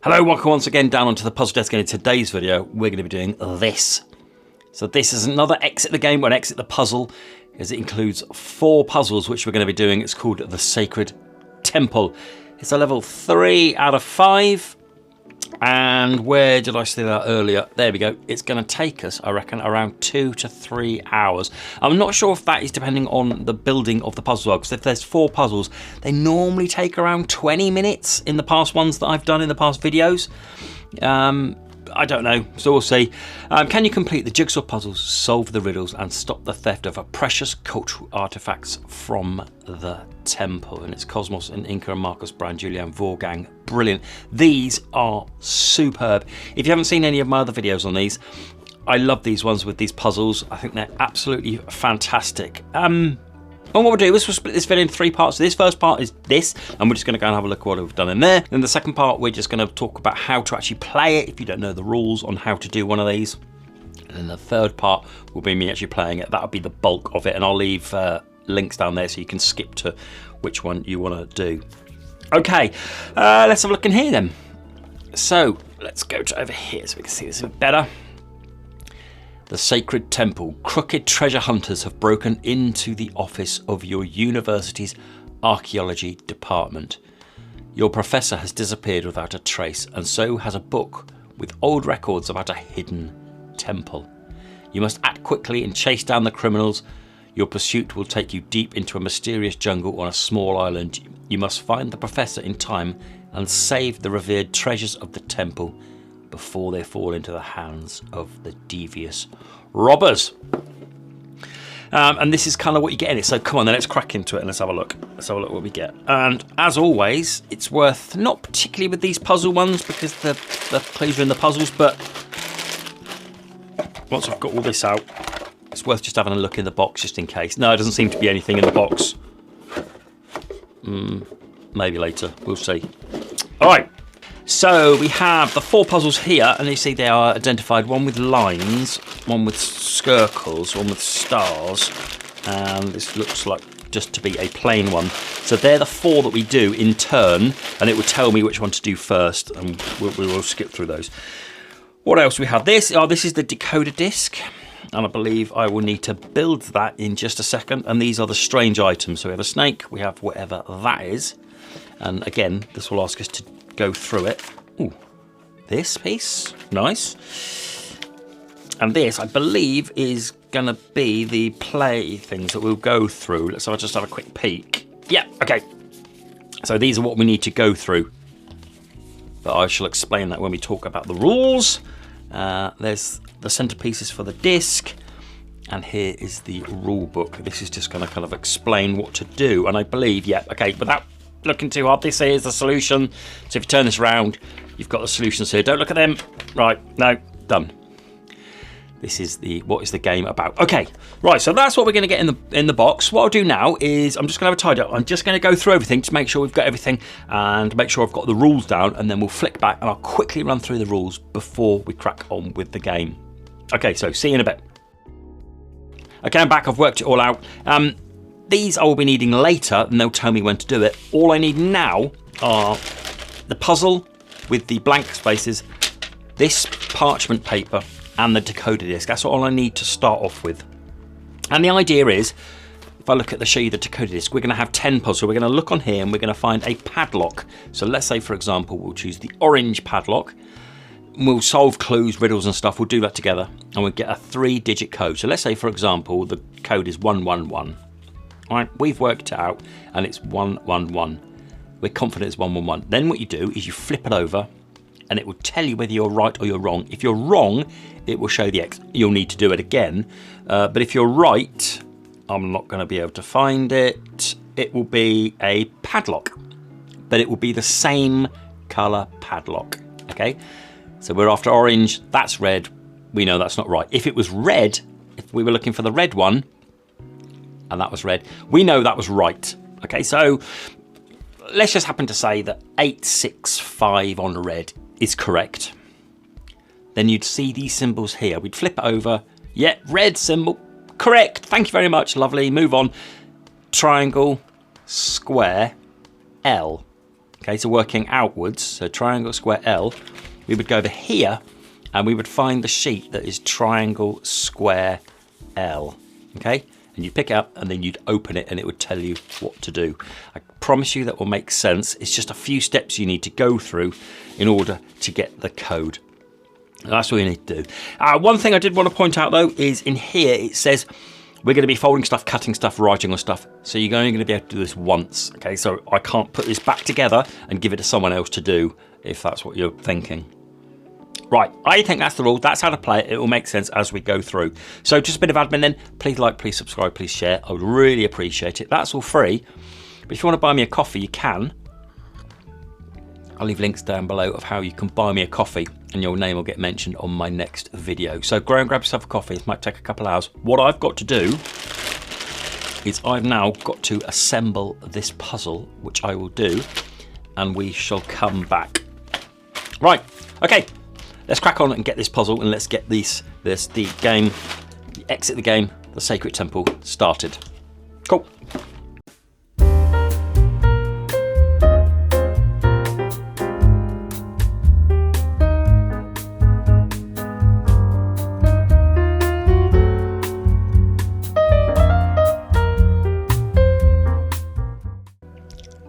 Hello, welcome once again down onto the puzzle desk, and in today's video we're going to be doing this. So this is another exit the game, or an exit the puzzle, as it includes 4 puzzles which we're going to be doing. It's called the Sacred Temple. It's a level 3 out of 5. And where did I say that earlier? There we go. It's going to take us, I reckon, around 2 to 3 hours. I'm not sure if that is depending on the building of the puzzle, because if there's 4 puzzles, they normally take around 20 minutes in the past ones that I've done in the past videos. I don't know, so we'll see. Can you complete the jigsaw puzzles, solve the riddles, and stop the theft of precious cultural artifacts from the temple? And it's Cosmos and Inca and Marcus Brown, Julian Vorgang. Brilliant. These are superb. If you haven't seen any of my other videos on these, I love these ones with these puzzles. I think they're absolutely fantastic. And what we'll do is we'll split this video in 3 parts. So this first part is this, and we're just going to go and have a look at what we've done in there. Then the second part, we're just going to talk about how to actually play it if you don't know the rules on how to do one of these. And then the third part will be me actually playing it. That'll be the bulk of it, and I'll leave links down there so you can skip to which one you want to do. Okay, let's have a look in here then. So let's go to over here so we can see this a bit better. The Sacred Temple. Crooked treasure hunters have broken into the office of your university's archaeology department. Your professor has disappeared without a trace, and so has a book with old records about a hidden temple. You must act quickly and chase down the criminals. Your pursuit will take you deep into a mysterious jungle on a small island. You must find the professor in time and save the revered treasures of the temple before they fall into the hands of the devious robbers. And this is kind of what you get in it. So come on then, let's crack into it and let's have a look. Let's have a look what we get. And as always, it's worth, not particularly with these puzzle ones because the clues are in the puzzles, but once I've got all this out, it's worth just having a look in the box just in case. No, it doesn't seem to be anything in the box. Maybe later, we'll see. All right. So we have the 4 puzzles here, and you see they are identified, one with lines, one with circles, one with stars, and this looks like just to be a plain one. So they're the 4 that we do in turn, and it will tell me which one to do first, and we will skip through those. What else we have? This is the decoder disc, and I believe I will need to build that in just a second, and these are the strange items. So we have a snake, we have whatever that is, and again, this will ask us to go through it. Ooh, this piece, nice. And this, I believe, is going to be the play things that we'll go through. Let's just have a quick peek. Yeah, okay. So these are what we need to go through. But I shall explain that when we talk about the rules. There's the centerpieces for the disc. And here is the rule book. This is just going to kind of explain what to do. And I believe, yeah, okay, without looking too hard, this is the solution. So if you turn this around, you've got the solutions here. Don't look at them. Right, no, done. This is what is the game about. Okay, right, so that's what we're going to get in the box. What I'll do now is I'm just going to have a tidy up. I'm just going to go through everything to make sure we've got everything and make sure I've got the rules down, and then we'll flick back and I'll quickly run through the rules before we crack on with the game. Okay, so see you in a bit. Okay, I'm back. I've worked it all out. These I will be needing later, and they'll tell me when to do it. All I need now are the puzzle with the blank spaces, this parchment paper, and the decoder disc. That's all I need to start off with. And the idea is, if I look at show you the decoder disc, we're going to have 10 puzzles. So we're going to look on here, and we're going to find a padlock. So let's say, for example, we'll choose the orange padlock. We'll solve clues, riddles, and stuff. We'll do that together, and we'll get a 3-digit code. So let's say, for example, the code is 111. All right, we've worked it out, and it's 111. We're confident it's 111. Then what you do is you flip it over, and it will tell you whether you're right or you're wrong. If you're wrong, it will show the X. You'll need to do it again. But if you're right, I'm not going to be able to find it. It will be a padlock, but it will be the same color padlock. Okay, so we're after orange. That's red. We know that's not right. If it was red, if we were looking for the red one, and that was red, we know that was right. Okay, so let's just happen to say that 865 on red is correct. Then you'd see these symbols here. We'd flip it over. Yeah, red symbol, correct. Thank you very much, lovely. Move on. Triangle, square, L. Okay, so working outwards, so triangle, square, L, we would go over here and we would find the sheet that is triangle, square, L. Okay, and you'd pick it up and then you'd open it and it would tell you what to do. I promise you that will make sense. It's just a few steps you need to go through in order to get the code. That's what you need to do. One thing I did want to point out though is in here it says we're going to be folding stuff, cutting stuff, writing on stuff. So you're only going to be able to do this once. Okay, so I can't put this back together and give it to someone else to do if that's what you're thinking. Right, I think that's the rule. That's how to play it. It will make sense as we go through. So just a bit of admin then. Please like, please subscribe, please share. I would really appreciate it. That's all free. But if you want to buy me a coffee, you can. I'll leave links down below of how you can buy me a coffee and your name will get mentioned on my next video. So go and grab yourself a coffee. It might take a couple hours. What I've got to do is I've now got to assemble this puzzle, which I will do, and we shall come back. Right, okay, let's crack on and get this puzzle and let's get the game, exit the game, the Sacred Temple started. Cool.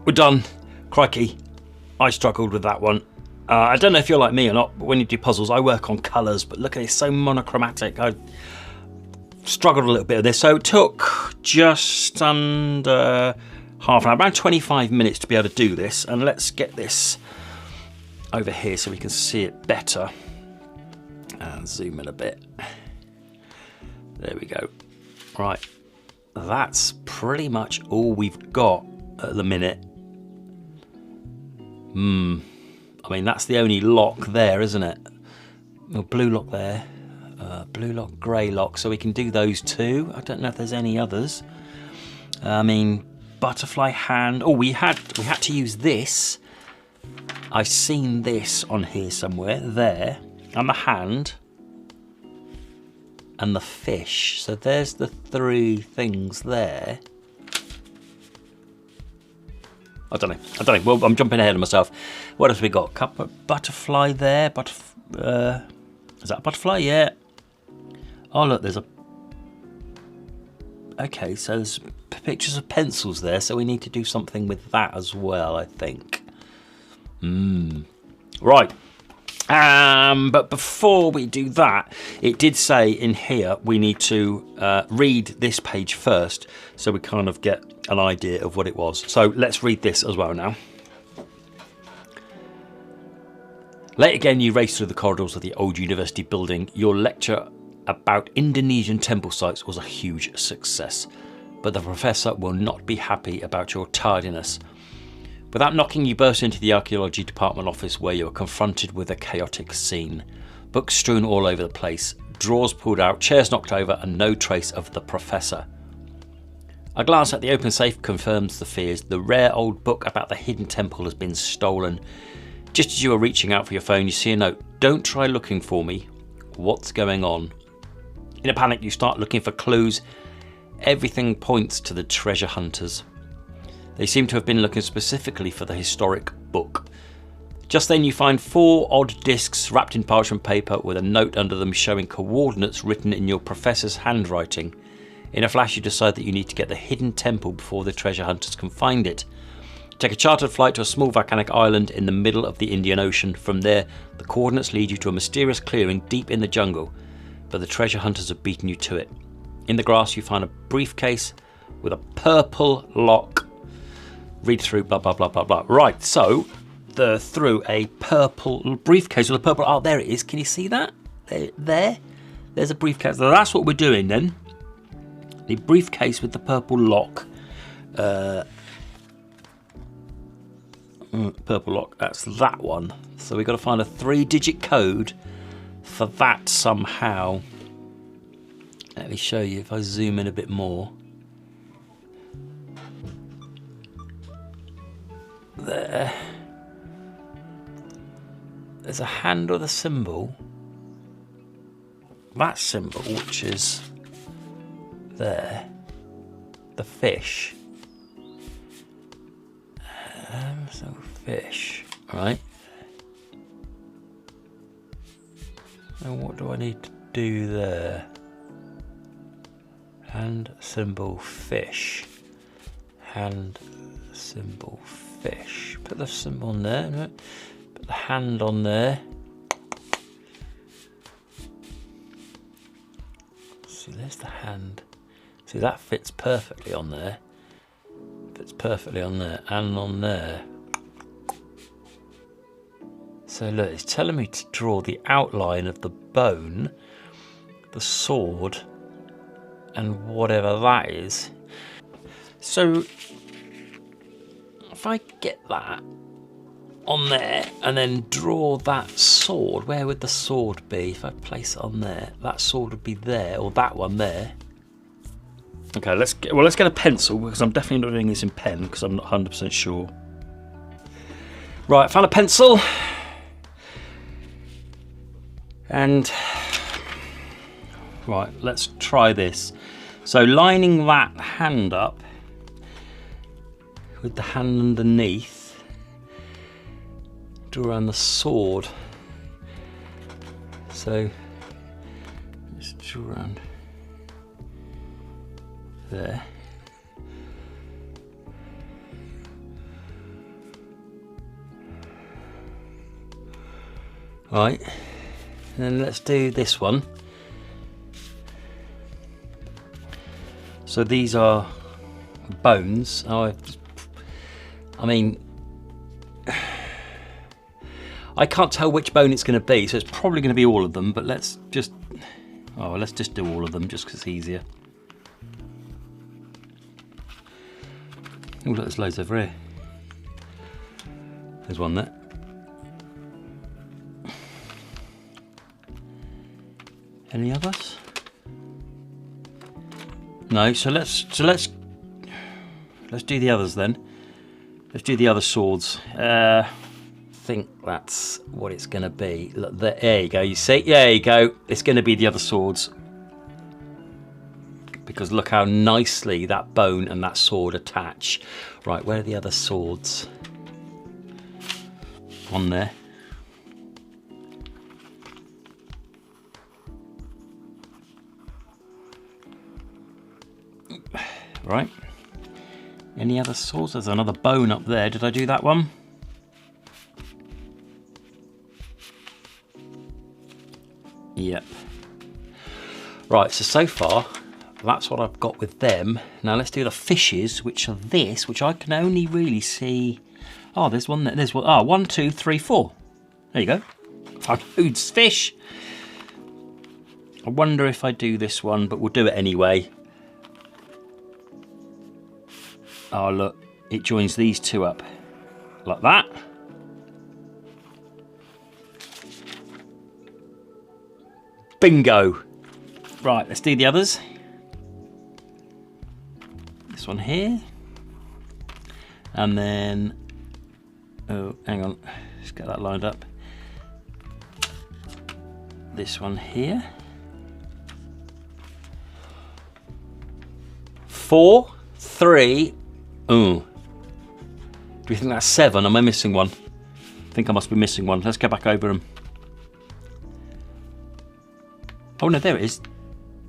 We're done. Crikey, I struggled with that one. I don't know if you're like me or not, but when you do puzzles, I work on colours, but look at it, it's so monochromatic. I struggled a little bit with this. So it took just under half an hour, around 25 minutes to be able to do this. And let's get this over here so we can see it better. And zoom in a bit. There we go. Right, that's pretty much all we've got at the minute. I mean, that's the only lock there, isn't it? A blue lock there, blue lock, grey lock, so we can do those two. I don't know if there's any others. I mean, butterfly hand. Oh, we had to use this. I've seen this on here somewhere, there, and the hand, and the fish. So there's the three things there. I don't know. Well, I'm jumping ahead of myself. What else we got? Butterfly there. Is that a butterfly? Yeah. Oh, look, there's a... Okay, so there's pictures of pencils there, so we need to do something with that as well, I think. Right. But before we do that, it did say in here we need to read this page first, so we kind of get an idea of what it was. So let's read this as well now. Late again, you race through the corridors of the old university building. Your lecture about Indonesian temple sites was a huge success, but the professor will not be happy about your tardiness. Without knocking, you burst into the archaeology department office where you are confronted with a chaotic scene. Books strewn all over the place, drawers pulled out, chairs knocked over, and no trace of the professor. A glance at the open safe confirms the fears. The rare old book about the hidden temple has been stolen. Just as you are reaching out for your phone, you see a note. Don't try looking for me. What's going on? In a panic, you start looking for clues. Everything points to the treasure hunters. They seem to have been looking specifically for the historic book. Just then you find 4 odd discs wrapped in parchment paper with a note under them showing coordinates written in your professor's handwriting. In a flash you decide that you need to get the hidden temple before the treasure hunters can find it. Take a chartered flight to a small volcanic island in the middle of the Indian Ocean. From there, the coordinates lead you to a mysterious clearing deep in the jungle, but the treasure hunters have beaten you to it. In the grass you find a briefcase with a purple lock. Read through blah blah blah blah blah. Right, so through a purple briefcase with a purple... Oh, there it is. Can you see that? There's a briefcase. So that's what we're doing then. The briefcase with the purple lock. Purple lock, that's that one. So we've got to find a 3-digit code for that somehow. Let me show you if I zoom in a bit more. There. There's a hand with a symbol. That symbol, which is there. The fish. So fish, right? And what do I need to do there? Hand symbol fish. Hand symbol fish. Put the symbol on there. No. Put the hand on there. See, there's the hand. See, that fits perfectly on there. Fits perfectly on there and on there. So look, it's telling me to draw the outline of the bone, the sword, and whatever that is. So if I get that on there and then draw that sword, where would the sword be? If I place it on there, that sword would be there, or that one there. Okay, let's get a pencil, because I'm definitely not doing this in pen because I'm not 100% sure. Right, found a pencil. And right, let's try this. So lining that hand up with the hand underneath, draw around the sword. So just draw around there. Right, and then let's do this one. So these are bones. I mean, I can't tell which bone it's going to be, so it's probably going to be all of them, but let's just do all of them just because it's easier. Oh, look, there's loads over here. There's one there. Any others? No. So let's do the others then. Let's do the other swords. I think that's what it's going to be. Look, there you go. You see? There you go. It's going to be the other swords. Because look how nicely that bone and that sword attach. Right, where are the other swords? On there. Right. Any other swords? There's another bone up there. Did I do that one? Yep. Right, so far, that's what I've got with them. Now let's do the fishes, which are this, which I can only really see. Oh, there's one there. There's one. Oh, 1, 2, 3, 4. There you go. Found loads of fish. I wonder if I do this one, but we'll do it anyway. Oh, look, it joins these two up like that. Bingo. Right, let's do the others. This one here. And then, oh, hang on, let's get that lined up. This one here. 4, 3. Oh, do you think that's 7? Am I missing one? I think I must be missing one. Let's go back over them. Oh no, there it is.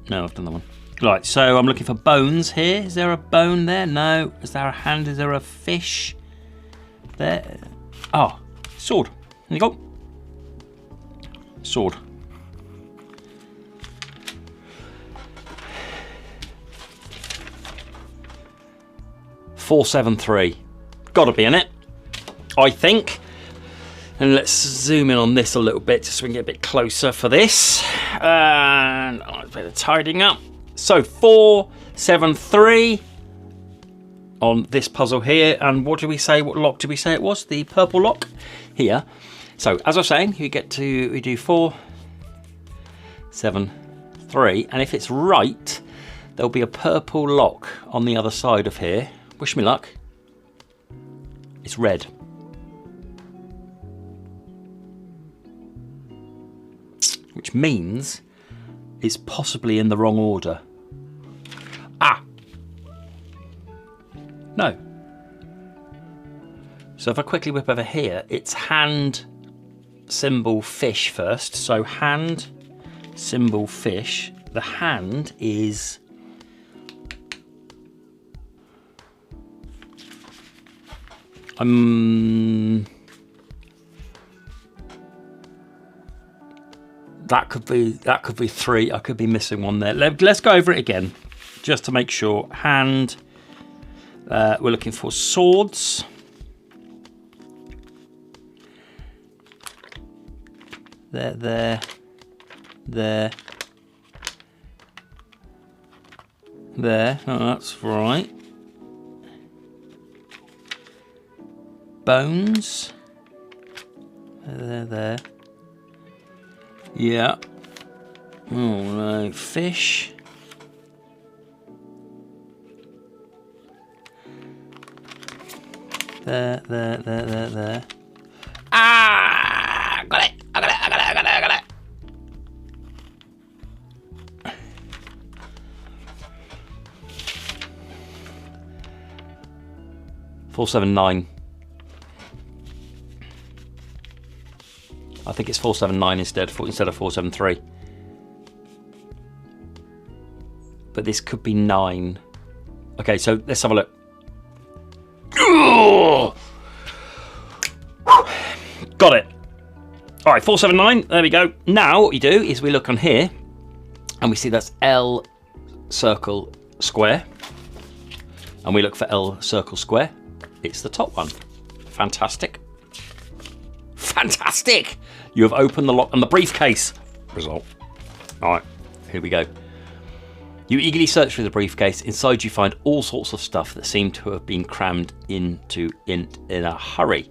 No, I've done that one. Right, so I'm looking for bones here. Is there a bone there? No. Is there a hand? Is there a fish there? Oh, sword. There you go. Sword. Four, 7, 3. Gotta be in it, I think. And let's zoom in on this a little bit just so we can get a bit closer for this. And a bit of tidying up. So 4, 7, 3 on this puzzle here. And what did we say? What lock did we say it was? The purple lock here. So as I was saying, we do 4, 7, 3. And if it's right, there'll be a purple lock on the other side of here. Wish me luck. It's red. Which means it's possibly in the wrong order. Ah! No. So if I quickly whip over here, it's hand, symbol, fish first. So hand, symbol, fish. The hand is... that could be 3. I could be missing one there. Let's go over it again, just to make sure. Hand. We're looking for swords. There. Oh, that's right. Bones. There. Yeah. Oh no, fish. There. Ah! Got it! I got it! 479. I think it's 479 instead of 473. But this could be 9. Okay, so let's have a look. Got it. All right, 479. There we go. Now what we do is we look on here, and we see that's L circle square, and we look for L circle square. It's the top one. Fantastic. Fantastic! You have opened the lock and the briefcase. Result. All right, here we go. You eagerly search through the briefcase. Inside you find all sorts of stuff that seem to have been crammed in a hurry.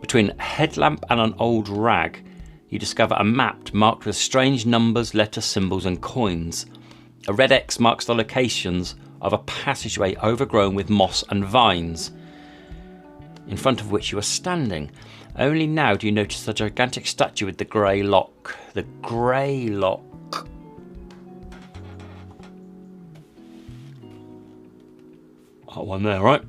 Between a headlamp and an old rag, you discover a map marked with strange numbers, letters, symbols and coins. A red X marks the locations of a passageway overgrown with moss and vines, in front of which you are standing. Only now do you notice the gigantic statue with the grey lock. The grey lock. That one there, right?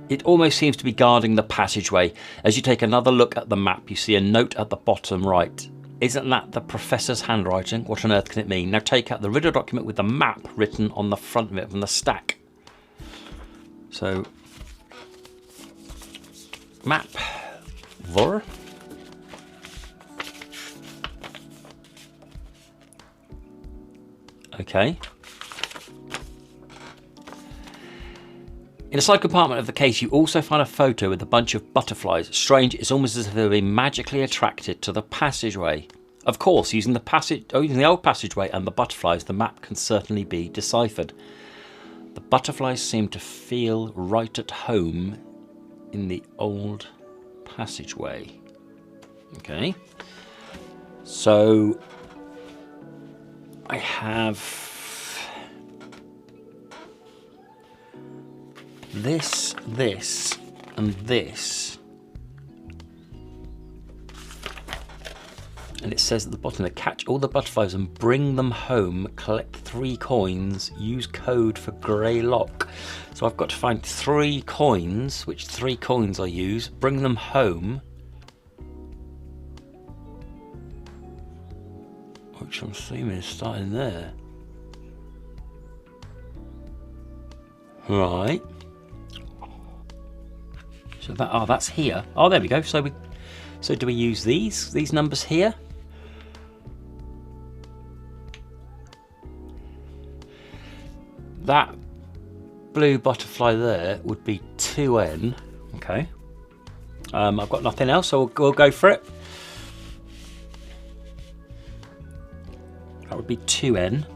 It almost seems to be guarding the passageway. As you take another look at the map, you see a note at the bottom right. Isn't that the professor's handwriting? What on earth can it mean? Now take out the riddle document with the map written on the front of it from the stack. So, map. Vor. Okay. In a side compartment of the case, you also find a photo with a bunch of butterflies. Strange, it's almost as if they were being magically attracted to the passageway. Of course, using the old passageway and the butterflies, the map can certainly be deciphered. The butterflies seem to feel right at home in the old passageway. Okay. So, I have this, and this. And it says at the bottom, to catch all the butterflies and bring them home, collect 3 coins, use code for grey lock. So I've got to find 3 coins, which 3 coins I use, bring them home. Which I'm assuming is starting there. Right. So that, that's here. Oh, there we go. So do we use these numbers here? That blue butterfly there would be 2N. Okay. I've got nothing else, so we'll go for it. That would be 2N.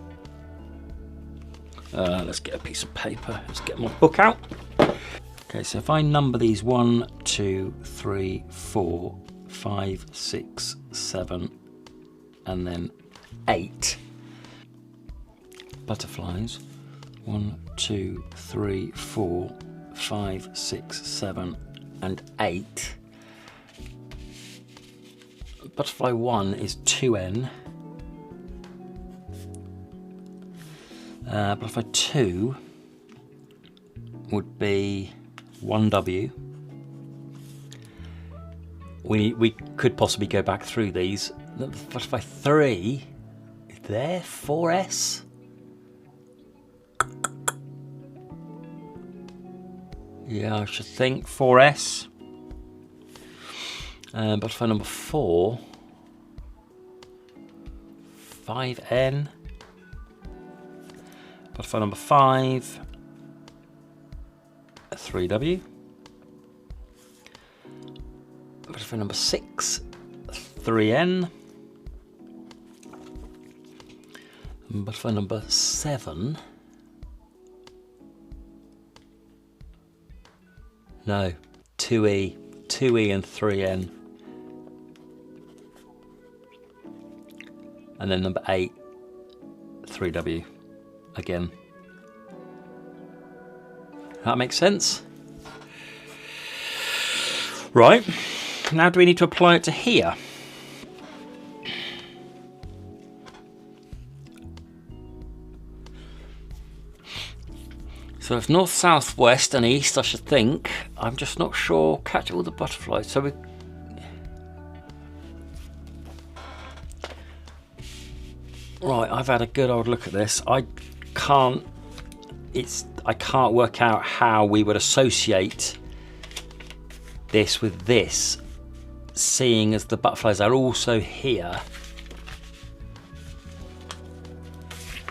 Let's get a piece of paper. Let's get my book out. Okay, so if I number these 1, 2, 3, 4, 5, 6, 7, and then 8 butterflies. 1, 2, 3, 4, 5, 6, 7, and 8. Butterfly 1 is 2N. Butterfly 2 would be 1W. We could possibly go back through these. Butterfly 3 is there, 4S. Yeah, I should think 4S. Butterfly number 4, 5N. Butterfly number 5, 3W. Butterfly number 6, 3N. And butterfly number 7. No, 2E, 2E and 3N. And then number 8, 3W again. That makes sense? Right, now do we need to apply it to here? So it's north, south, west and east, I should think. I'm just not sure. Catch all the butterflies. So we... Right, I've had a good old look at this. I can't work out how we would associate this with this, seeing as the butterflies are also here.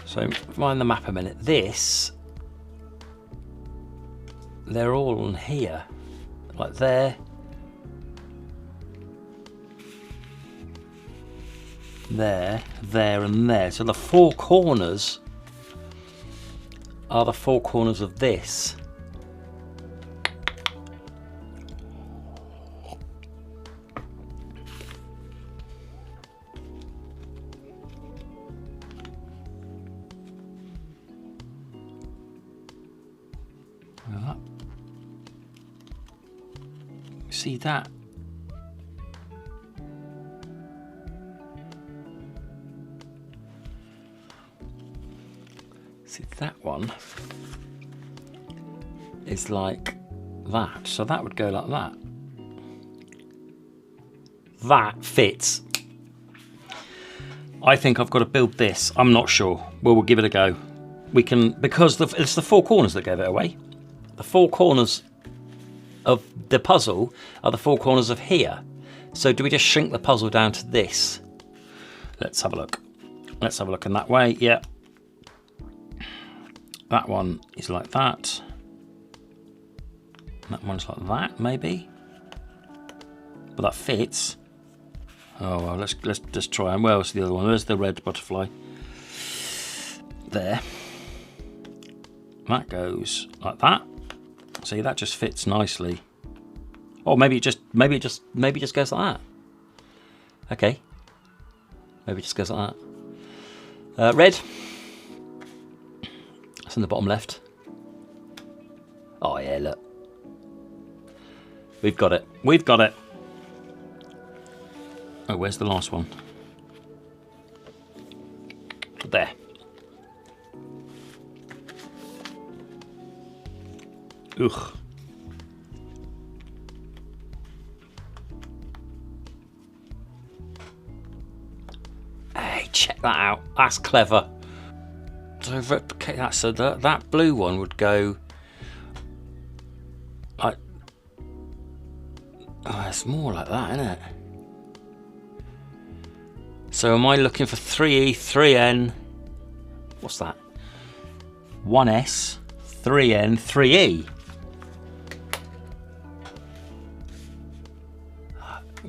So mind the map a minute. This, they're all on here, like there, there, there and there. So the four corners are the four corners of this. See that? See that one is like that, so that would go like that. That fits. I think I've got to build this. I'm not sure. We'll give it a go. We can, because it's the four corners that gave it away. The four corners of the puzzle are the four corners of here. So do we just shrink the puzzle down to this? Let's have a look. Let's have a look in that way. Yeah. That one is like that. That one's like that, maybe. But that fits. Oh well, let's just try. And where's the other one? There's the red butterfly. There. That goes like that. See, that just fits nicely. Or maybe it just goes like that. Okay. Maybe it just goes like that. Red. That's in the bottom left. Oh yeah, look. We've got it. We've got it. Oh, where's the last one? There. Ugh. Hey, check that out. That's clever. So replicate that. So that blue one would go like. Oh, it's more like that, isn't it? So am I looking for 3E, 3N? What's that? 1S, 3N, 3E.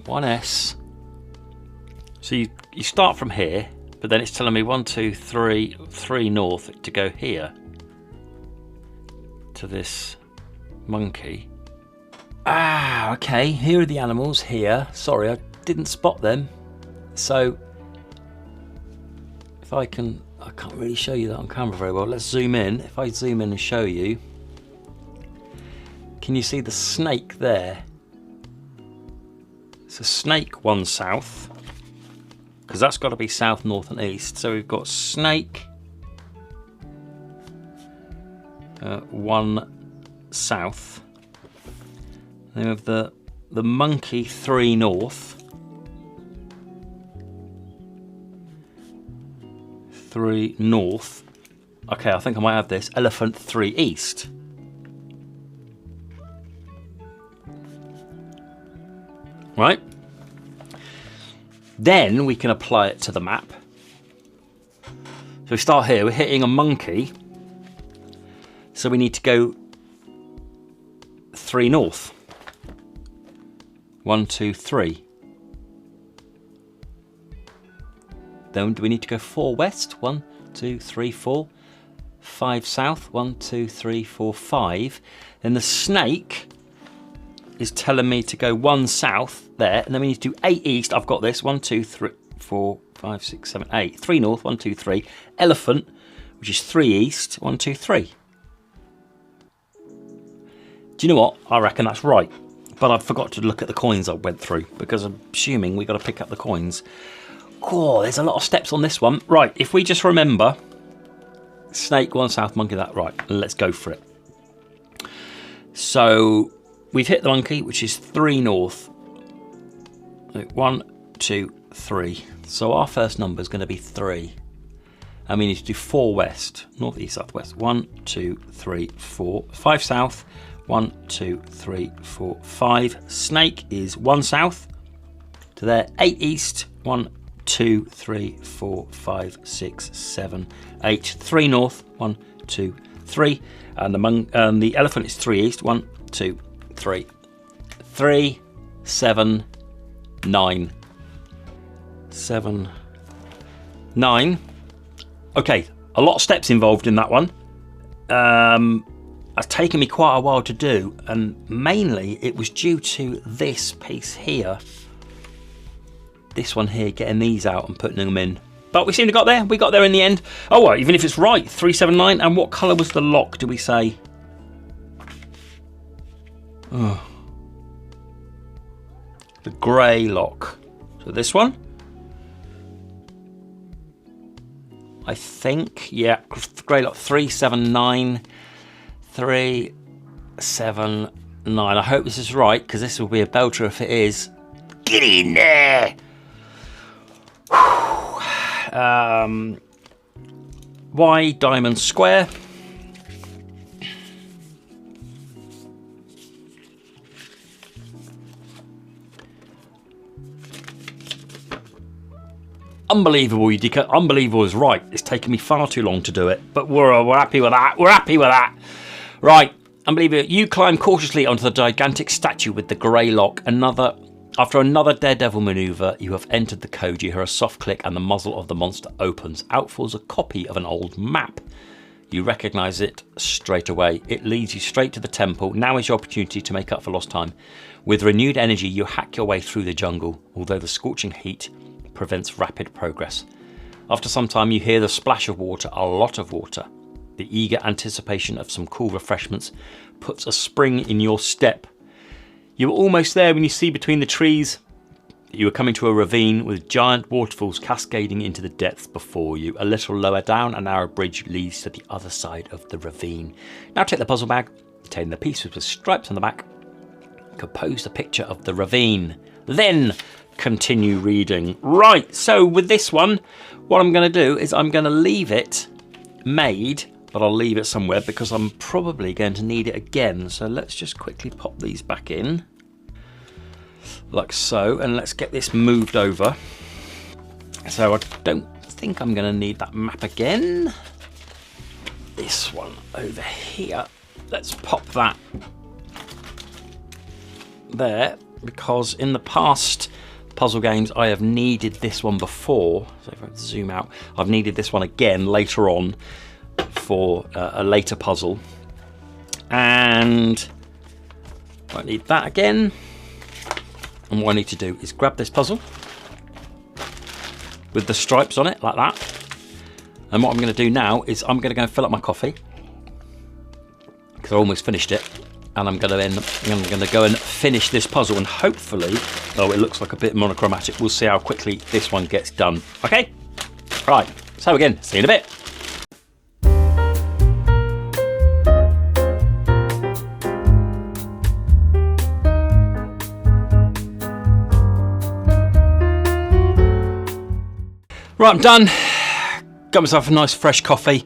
1S. So you start from here, but then it's telling me 1, 2, 3, 3 north to go here to this monkey. Ah, okay. Here are the animals here. Sorry, I didn't spot them. So if I can't really show you that on camera very well. Let's zoom in. If I zoom in and show you, can you see the snake there? It's a snake one south, because that's got to be south, north and east. So we've got snake 1 south. Then we have the monkey 3 north. 3 north. Okay, I think I might have this. Elephant 3 east. Right? Then we can apply it to the map. So we start here, we're hitting a monkey. So we need to go 3 north. 1, 2, 3. Then do we need to go 4 west? 1, 2, 3, 4. 5 south. 1, 2, 3, 4, 5. Then the snake is telling me to go 1 south there, and then we need to do 8 east. I've got this. 1, 2, 3, 4, 5, 6, 7, 8. 3 north. 1, 2, 3. Elephant, which is 3 east. 1, 2, 3. Do you know what? I reckon that's right. But I forgot to look at the coins I went through, because I'm assuming we've got to pick up the coins. Oh, there's a lot of steps on this one. Right, if we just remember, snake, 1 south, monkey that, right, let's go for it. So we've hit the monkey, which is 3 north. 1, 2, 3. So our first number is going to be 3. And we need to do 4 west, north, east, south, west. 1, 2, 3, 4. 5 south. 1, 2, 3, 4, 5. Snake is 1 south to there. 8 east. 1, 2, 3, 4, 5, 6, 7, 8. 3 north. 1, 2, 3. And the elephant is 3 east. 1, 2, 3. 3, 7, 9. 7, 9. Okay, a lot of steps involved in that one. It's taken me quite a while to do, and mainly it was due to this piece here. This one here, getting these out and putting them in. But we seem to got there. We got there in the end. Oh, well, even if it's right, 379. And what colour was the lock, do we say? Oh. The grey lock. So this one? I think, yeah, grey lock, 379. 3, 7, 9. I hope this is right, because this will be a belter if it is. Get in there! Y diamond square. Unbelievable, unbelievable is right. It's taken me far too long to do it, but we're happy with that. We're happy with that. Right, unbelievable. You climb cautiously onto the gigantic statue with the grey lock. After another daredevil manoeuvre, you have entered the code. You hear a soft click and the muzzle of the monster opens. Out falls a copy of an old map. You recognise it straight away. It leads you straight to the temple. Now is your opportunity to make up for lost time. With renewed energy, you hack your way through the jungle, although the scorching heat prevents rapid progress. After some time, you hear the splash of water, a lot of water. The eager anticipation of some cool refreshments puts a spring in your step. You were almost there when you see between the trees that you are coming to a ravine with giant waterfalls cascading into the depths before you. A little lower down, a narrow bridge leads to the other side of the ravine. Now take the puzzle bag, containing the pieces with stripes on the back, compose a picture of the ravine. Then continue reading. Right, so with this one, what I'm going to do is I'm going to leave it made, but I'll leave it somewhere because I'm probably going to need it again. So let's just quickly pop these back in, like so, and let's get this moved over. So I don't think I'm going to need that map again. This one over here, let's pop that there, because in the past puzzle games I have needed this one before. So if I zoom out, I've needed this one again later on for a later puzzle, and I need that again. And what I need to do is grab this puzzle with the stripes on it like that, and what I'm going to do now is I'm going to go and fill up my coffee because I almost finished it, and I'm going to go and finish this puzzle, and hopefully, oh, it looks like a bit monochromatic. We'll see how quickly this one gets done. Okay, right, so again, see you in a bit. Right, I'm done. Got myself a nice fresh coffee.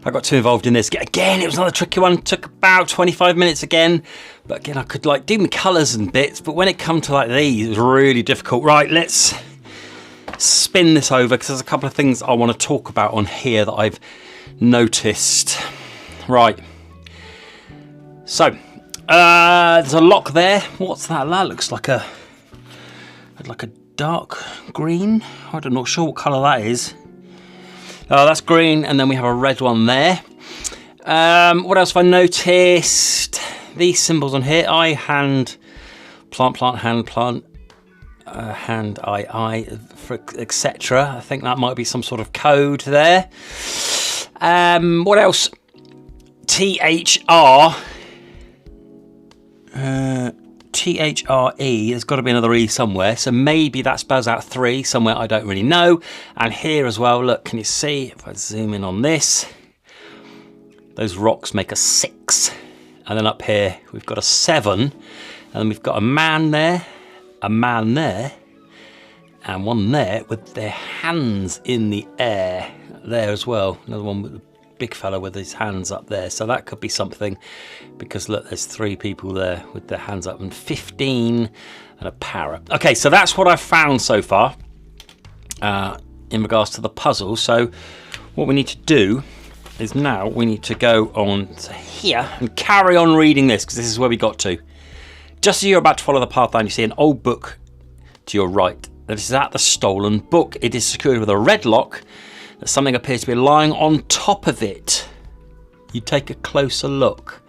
I got too involved in this. Again, it was another tricky one. Took about 25 minutes again. But again, I could like do my colours and bits. But when it come to like these, it was really difficult. Right, let's spin this over because there's a couple of things I want to talk about on here that I've noticed. Right. So, there's a lock there. What's that? That looks like a dark green. I'm not sure what colour that is. That's green, and then we have a red one there. What else have I noticed? These symbols on here: I, hand, plant, hand, plant, hand, I, etc. I think that might be some sort of code there. What else? THR. THRE, there's got to be another E somewhere, so maybe that spells out 3 somewhere, I don't really know. And here as well, look, can you see, if I zoom in on this, those rocks make a 6, and then up here we've got a 7, and then we've got a man there, and one there with their hands in the air there as well, another one with the big fella with his hands up there, so that could be something, because look, there's 3 people there with their hands up, and 15 and a parrot. Okay, so that's what I've found so far in regards to the puzzle. So what we need to do is now we need to go on to here and carry on reading this, because this is where we got to. Just as you're about to follow the path line, you see an old book to your right. This is at the stolen book. It is secured with a red lock. Something appears to be lying on top of it. You take a closer look.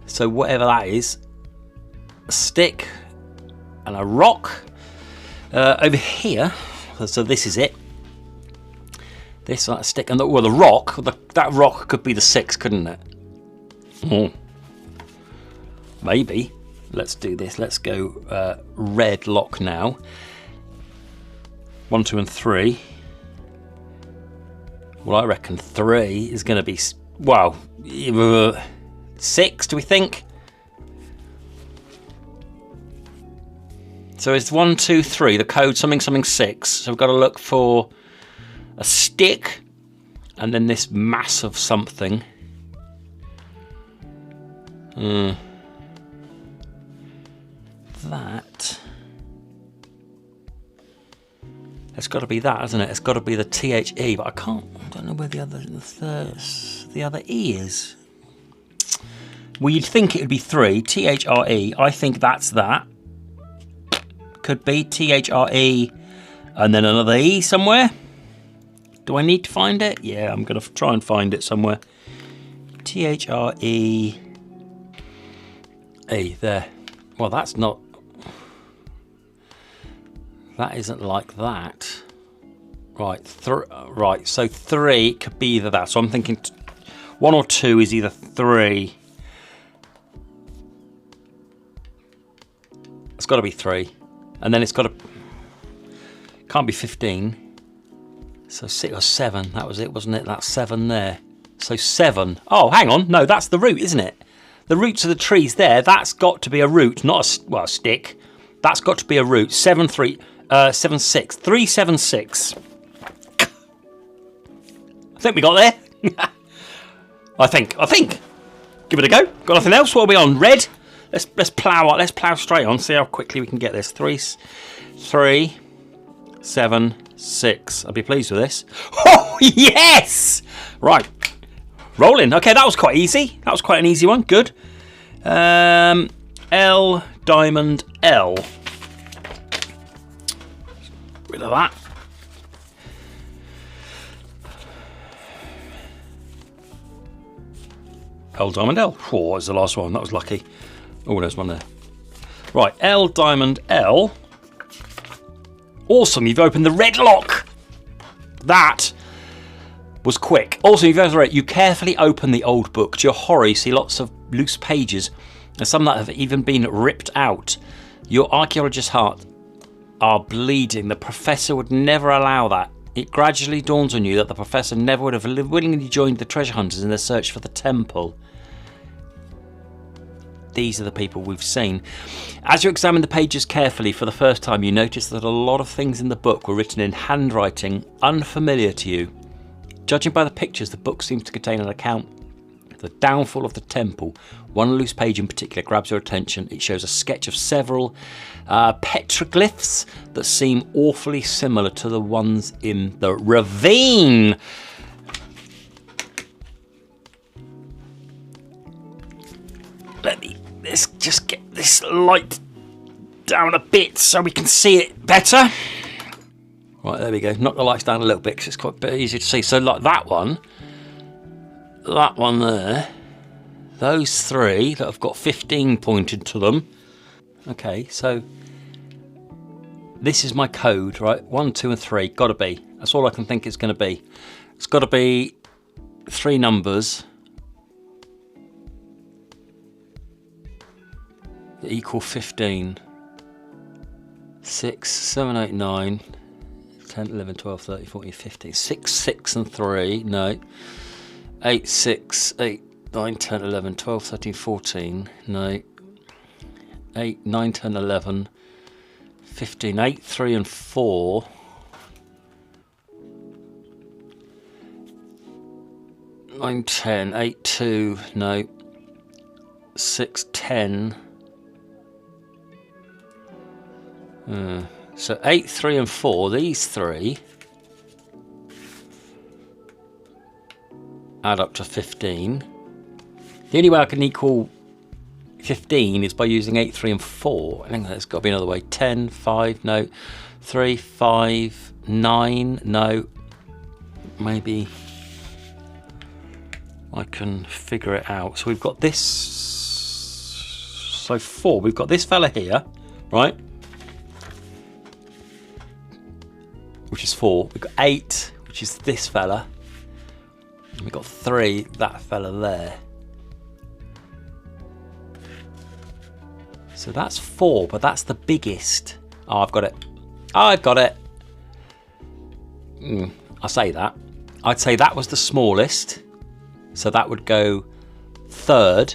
So whatever that is, a stick and a rock. Over here, so this is it. This like a stick and the rock. That rock could be the 6, couldn't it? Maybe. Let's do this. Let's go red lock now. 1, 2, and 3. Well, I reckon 3 is going to be, well, 6, do we think? So it's 1, 2, 3, the code something 6. So we've got to look for a stick and then this mass of something. That. It's got to be that, hasn't it? It's got to be the THE, but I don't know where the other E is. Well, you'd think it would be 3, THRE. I think that's that. Could be THRE and then another E somewhere. Do I need to find it? Yeah, I'm going to try and find it somewhere. THRE. E, there. Well, that's not... That isn't like that. Right, right, so 3 could be either that. So I'm thinking 1 or 2 is either 3. It's got to be 3. And then it's got to... Can't be 15. So 6 or 7, that was it, wasn't it? That's 7 there. So 7. Oh, hang on. No, that's the root, isn't it? The roots of the trees there, that's got to be a root, not a stick. That's got to be a root. 7, 3... 7, 6. 3, 7, 6. I think we got there. I think. Give it a go. Got nothing else? What are we on? Red? Let's plough on. Let's plough straight on. See how quickly we can get this. 3, 7, 6. I'll be pleased with this. Oh, yes! Right. Rolling. Okay, that was quite easy. That was quite an easy one. Good. L, diamond, L. Rid of that. L, diamond, L. Oh, what was the last one? That was lucky. Oh, there's one there. Right, L, diamond, L. Awesome, you've opened the red lock. That was quick. Also, you've read, you carefully open the old book. To your horror, you see lots of loose pages, and some that have even been ripped out. Your archaeologist's heart are bleeding. The professor would never allow that. It gradually dawns on you that the professor never would have willingly joined the treasure hunters in their search for the temple. these are the people we've seen. As you examine the pages carefully for the first time, you notice that a lot of things in the book were written in handwriting unfamiliar to you. Judging by the pictures, the book seems to contain an account of the downfall of the temple. One loose page in particular grabs your attention. It shows a sketch of several petroglyphs that seem awfully similar to the ones in the ravine. Let's just get this light down a bit so we can see it better. Right, there we go. Knock the lights down a little bit because it's quite a bit easier to see. So like that one there, those three that have got 15 pointed to them. Okay, so this is my code, right? 1, 2 and 3, gotta be. That's all I can think it's gonna be. It's gotta be 3 numbers that equal 15. 6, 7, 8, 9, 10, 11, 12, 13, 14, 15. 6, 6 and 3, no. 8, 6, 8, 9, 10, 11, 12, 13, 14, no. 8, 9, 10, 11, 15, 8, 3 and 4. 9, 10, 8, 2, no. 6, 10. So 8, 3 and 4, these three add up to 15. The only way I can equal 15 is by using 8, 3 and 4. I think there's got to be another way. 10, 5, no. 3, 5, 9, no. Maybe I can figure it out. So we've got this. So 4. We've got this fella here, right? Which is 4. We've got 8, which is this fella. And we've got 3, that fella there. So that's 4, but that's the biggest. Oh, I've got it. I've got it. I say that. I'd say that was the smallest. So that would go 3rd.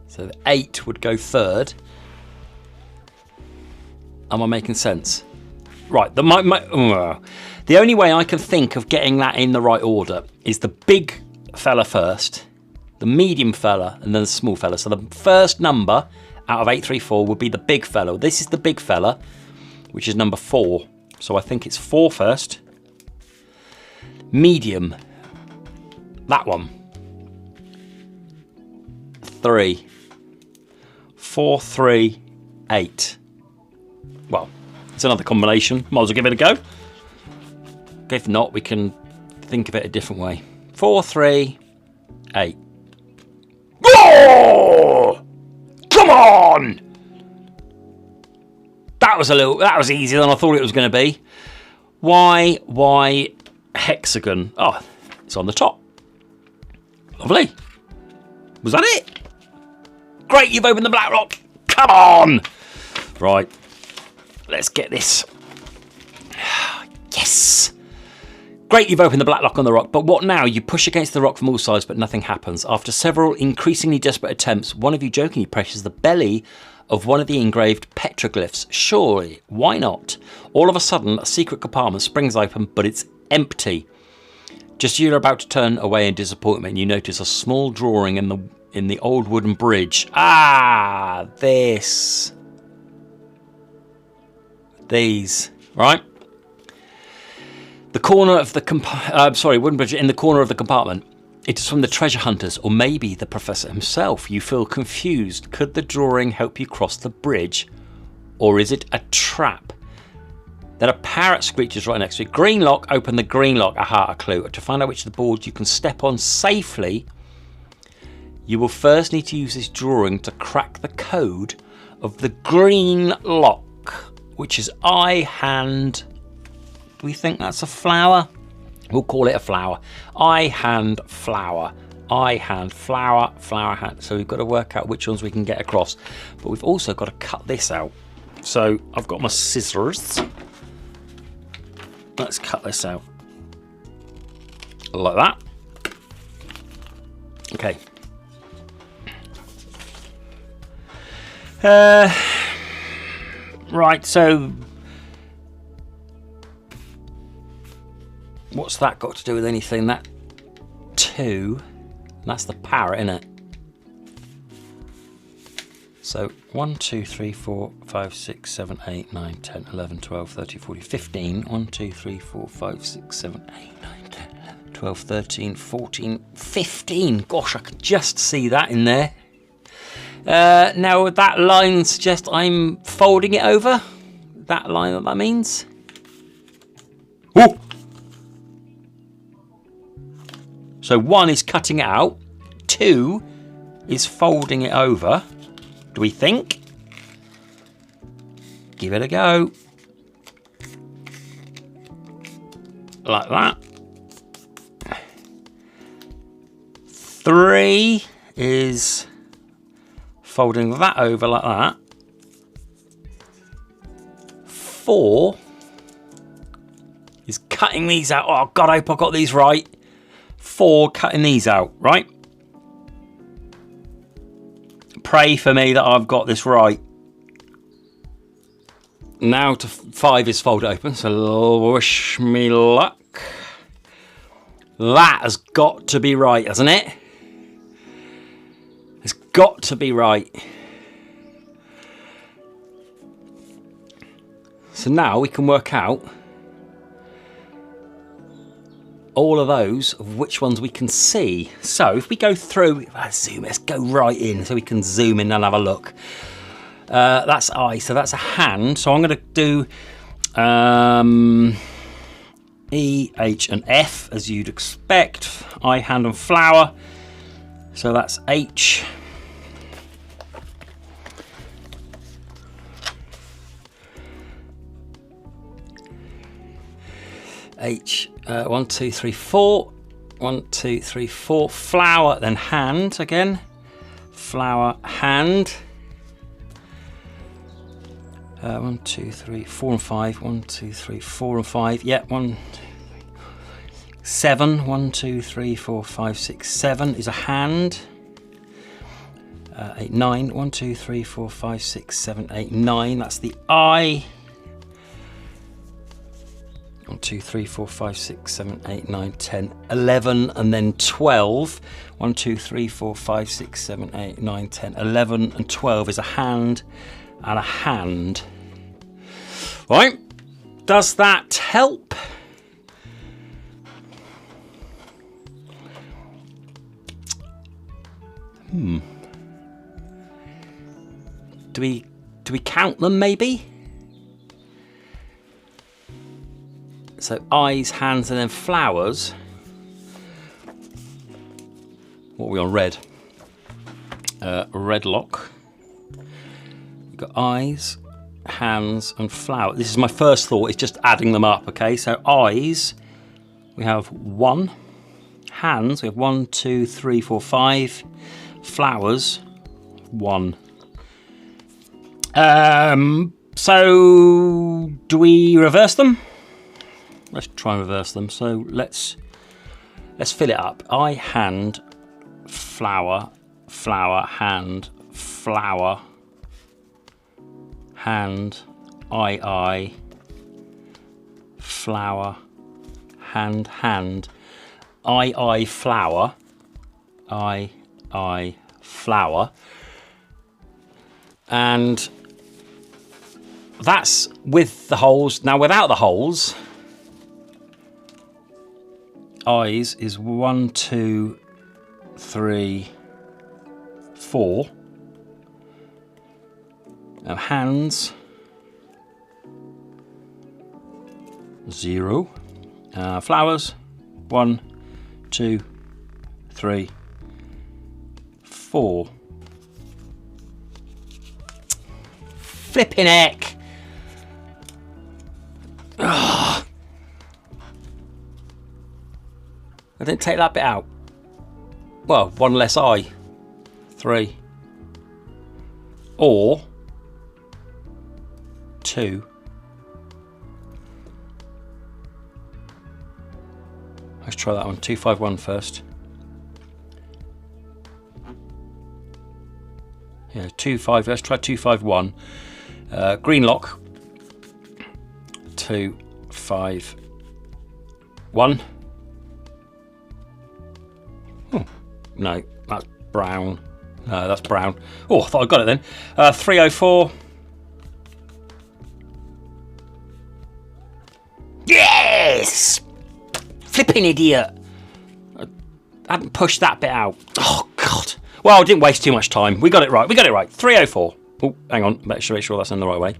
So the 8 would go 3rd. Am I making sense? Right, the only way I can think of getting that in the right order is the big fella first, the medium fella, and then the small fella. So the first number out of 834 would be the big fella. This is the big fella, which is number 4. So I think it's 4 first. Medium, that one. 3. 4, 3, 8. Well, it's another combination. Might as well give it a go. If not, we can think of it a different way. 4, 3, 8. Oh! Come on! That was easier than I thought it was going to be. Why hexagon? Oh, it's on the top. Lovely. Was that it? Great, you've opened the black rock. Come on! Right. Let's get this. Yes! Great, you've opened the black lock on the rock, but what now? You push against the rock from all sides, but nothing happens. After several increasingly desperate attempts, one of you jokingly presses the belly of one of the engraved petroglyphs. Surely, why not? All of a sudden, a secret compartment springs open, but it's empty. Just as you're about to turn away in disappointment, you notice a small drawing in the old wooden bridge. Ah, this. These, right? The corner of the wooden bridge in the corner of the compartment. It is from the treasure hunters, or maybe the professor himself. You feel confused. Could the drawing help you cross the bridge, or is it a trap? Then a parrot screeches right next to it. Green lock, open the green lock. Aha, a clue. To find out which of the boards you can step on safely, you will first need to use this drawing to crack the code of the green lock, which is eye, hand. Do we think that's a flower? We'll call it a flower. Eye, hand, flower. Eye, hand, flower, flower, hand. So we've got to work out which ones we can get across. But we've also got to cut this out. So I've got my scissors. Let's cut this out. Like that. Okay. Right, so what's that got to do with anything? That 2, that's the parrot, isn't it? So 1, 2, 3, 4, 5, 6, 7, 8, 9, 10, 11, 12, 13, 14, 15. 1, 2, 3, 4, 5, 6, 7, 8, 9, 10, 11, 12, 13, 14, 15. Gosh, I could just see that in there. Now that line suggests I'm folding it over. That line, what that means. Ooh. So 1 is cutting it out. 2 is folding it over. Do we think? Give it a go. Like that. 3 is folding that over like that. 4 is cutting these out. Oh God, I hope I got these right. 4 cutting these out, right? Pray for me that I've got this right. Now to 5 is folded open, so wish me luck. That has got to be right, hasn't it? It's got to be right. So now we can work out all of those of which ones we can see. So if we go through, let's go right in so we can zoom in and have a look. That's eye, so that's a hand. So I'm going to do E, H and F as you'd expect. Eye, hand and flower. So that's H. H, 1, 2, 3, 4. 1, 2, 3, 4. Flower, then hand again. Flower, hand. 1, 2, 3, 4 and 5. 1, 2, 3, 4 and 5. Yeah, 1, 2, 3, 7. 1, 2, 3, 4, 5, 6, 7 is a hand. 8, 9. 1, 2, 3, 4, 5, 6, 7, 8, 9. That's the eye. 1, 2, 3, 4, 5, 6, 7, 8, 9, 10, 11, and then 12. 1, 2, 3, 4, 5, 6, 7, 8, 9, 10, 11, and 12 is a hand and a hand. Right, does that help? Do we count them maybe? So eyes, hands, and then flowers. What are we on? Red. Red lock. You've got eyes, hands, and flower. This is my first thought. It's just adding them up. Okay. So eyes, we have 1. Hands, we have 1, 2, 3, 4, 5. Flowers, 1. So do we reverse them? Let's try and reverse them. So let's fill it up. Eye, hand, flower, flower, hand, flower, hand, eye, flower, hand, hand, eye, flower, eye, flower, and that's with the holes. Now without the holes, eyes is 1, 2, 3, 4. Now hands, 0. Flowers, 1, 2, 3, 4. Flipping heck! Ugh. I didn't take that bit out. Well, 1 less eye. 3. Or 2. Let's try that one. 251 first. Yeah, 25. Let's try 251. Green lock. 251. Oh, no, that's brown. No, that's brown. Oh, I thought I got it then. 304. Yes! Flipping idiot. I hadn't pushed that bit out. Oh, God. Well, I didn't waste too much time. We got it right. 304. Oh, hang on. Make sure that's in the right way.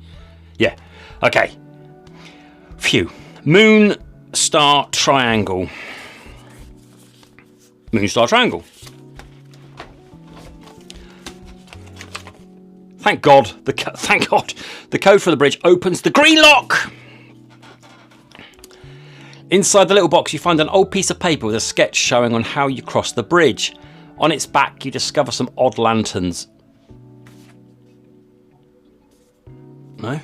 Yeah. Okay. Phew. Moon, star, triangle. Moon, star, triangle. Thank God. Thank God. The code for the bridge opens the green lock. Inside the little box, you find an old piece of paper with a sketch showing on how you cross the bridge. On its back, you discover some odd lanterns. No?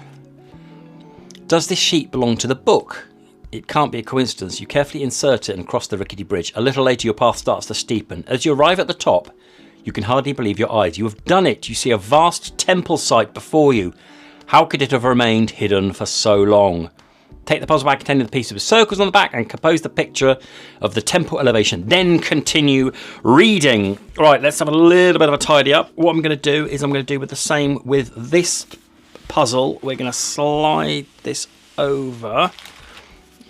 Does this sheet belong to the book? It can't be a coincidence. You carefully insert it and cross the rickety bridge. A little later, your path starts to steepen. As you arrive at the top, you can hardly believe your eyes. You have done it. You see a vast temple site before you. How could it have remained hidden for so long? Take the puzzle bag containing the pieces with circles on the back and compose the picture of the temple elevation. Then continue reading. Right, let's have a little bit of a tidy up. What I'm going to do is I'm going to do with the same with this puzzle. We're going to slide this over,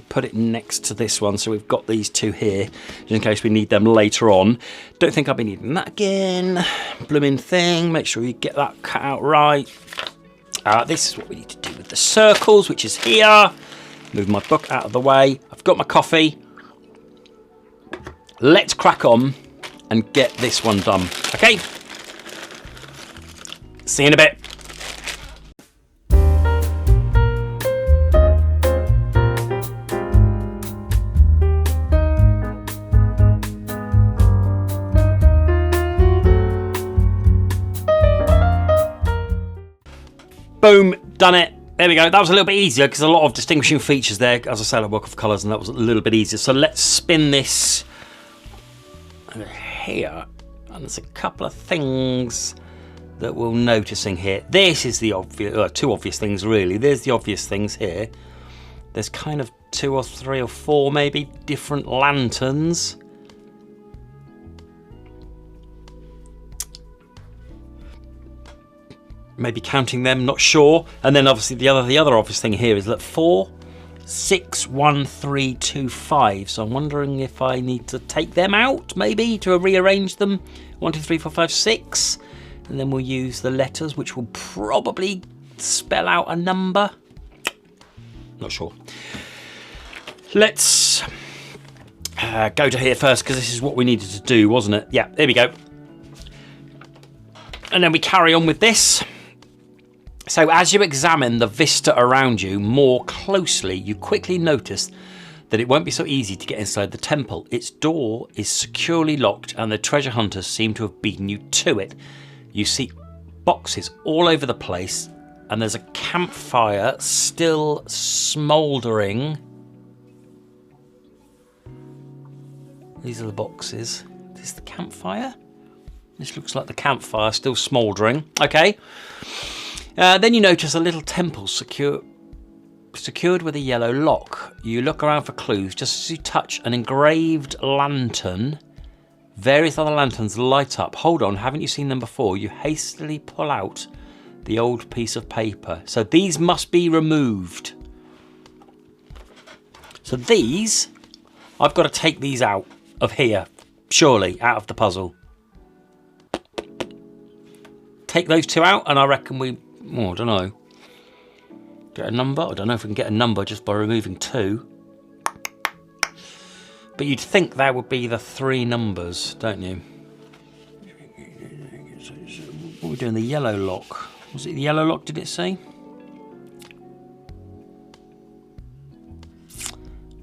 put it next to this one, so we've got these two here, just in case we need them later on. Don't think I'll be needing that again. Blooming thing. Make sure you get that cut out right. This is what we need to do with the circles, which is here. Move my book out of the way. I've got my coffee. Let's crack on and get this one done. Okay? See you in a bit. Boom, done it. There we go. That was a little bit easier because a lot of distinguishing features there. As I said, I work off colours and that was a little bit easier. So let's spin this over here. And there's a couple of things that we're noticing here. This is the obvious, two obvious things really. There's the obvious things here. There's kind of 2 or 3 or 4 maybe different lanterns. Maybe counting them, not sure. And then obviously the other obvious thing here is that 4, 6, 1, 3, 2, 5. So I'm wondering if I need to take them out maybe to rearrange them. 1, 2, 3, 4, 5, 6. And then we'll use the letters, which will probably spell out a number. Not sure. Let's go to here first because this is what we needed to do, wasn't it? Yeah, there we go. And then we carry on with this. So as you examine the vista around you more closely, you quickly notice that it won't be so easy to get inside the temple. Its door is securely locked and the treasure hunters seem to have beaten you to it. You see boxes all over the place and there's a campfire still smouldering. These are the boxes. Is this the campfire? This looks like the campfire still smouldering. Okay. Then you notice a little temple secured with a yellow lock. You look around for clues. Just as you touch an engraved lantern, various other lanterns light up. Hold on, haven't you seen them before? You hastily pull out the old piece of paper. So these must be removed. So these, I've got to take these out of here, surely, out of the puzzle. Take those 2 out and I reckon I don't know. Get a number? I don't know if we can get a number just by removing 2. But you'd think that would be the 3 numbers, don't you? What are we doing? The yellow lock. Was it the yellow lock, did it say?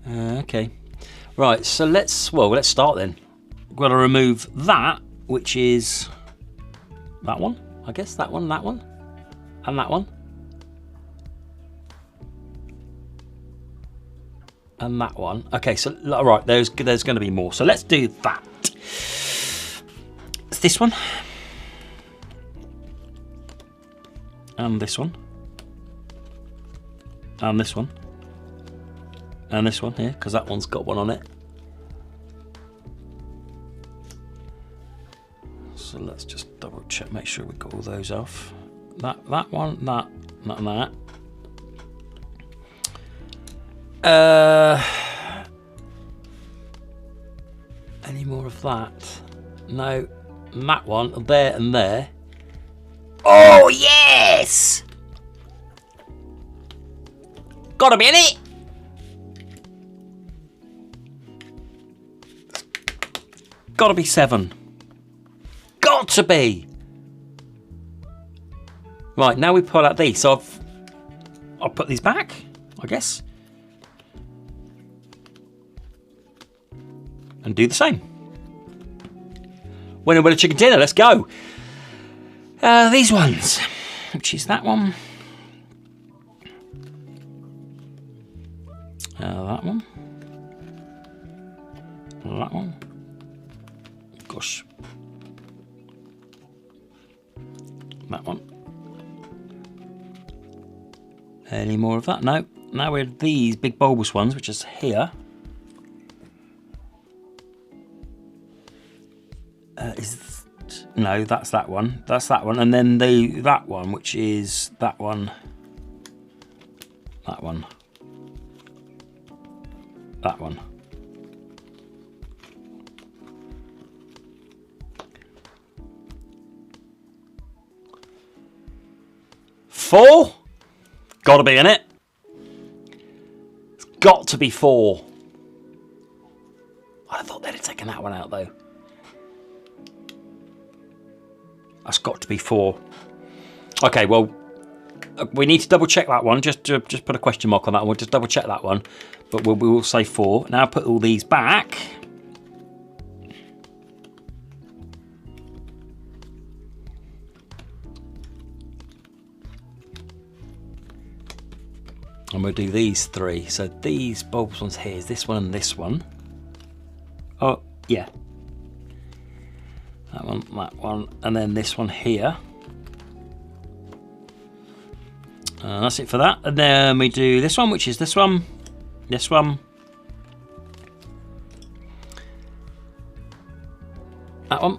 Okay. Right, so let's start then. We've got to remove that, which is that one. I guess that one, and that one. and that one. Okay, so right, there's going to be more. So let's do that. It's this one. And this one. And this one. And this one here, because that one's got one on it. So let's just double check, make sure we got all those off. That one, that, and that. Any more of that? No. And that one, there and there. Oh yes! Gotta be in it. Gotta be 7. Got to be. Right, now we pull out these. So I'll put these back, I guess. And do the same. Winner, winner, chicken dinner. Let's go. These ones, which is that one. That one. That one. Gosh. That one. Any more of that? No. Now we're these big bulbous ones, which is here. No, that's that one. That's that one, and then that one, which is that one. That one. That one. Four? Gotta be in it. It's got to be 4. I thought they'd have taken that one out though. That's got to be 4. Okay, well, we need to double check that one. Just put a question mark on that one. We'll just double check that one. But we will say 4. Now put all these back. And we'll do these 3. So these bulbous ones here is this one and this one. Oh, yeah. That one, and then this one here. That's it for that. And then we do this one, which is this one, this one, that one,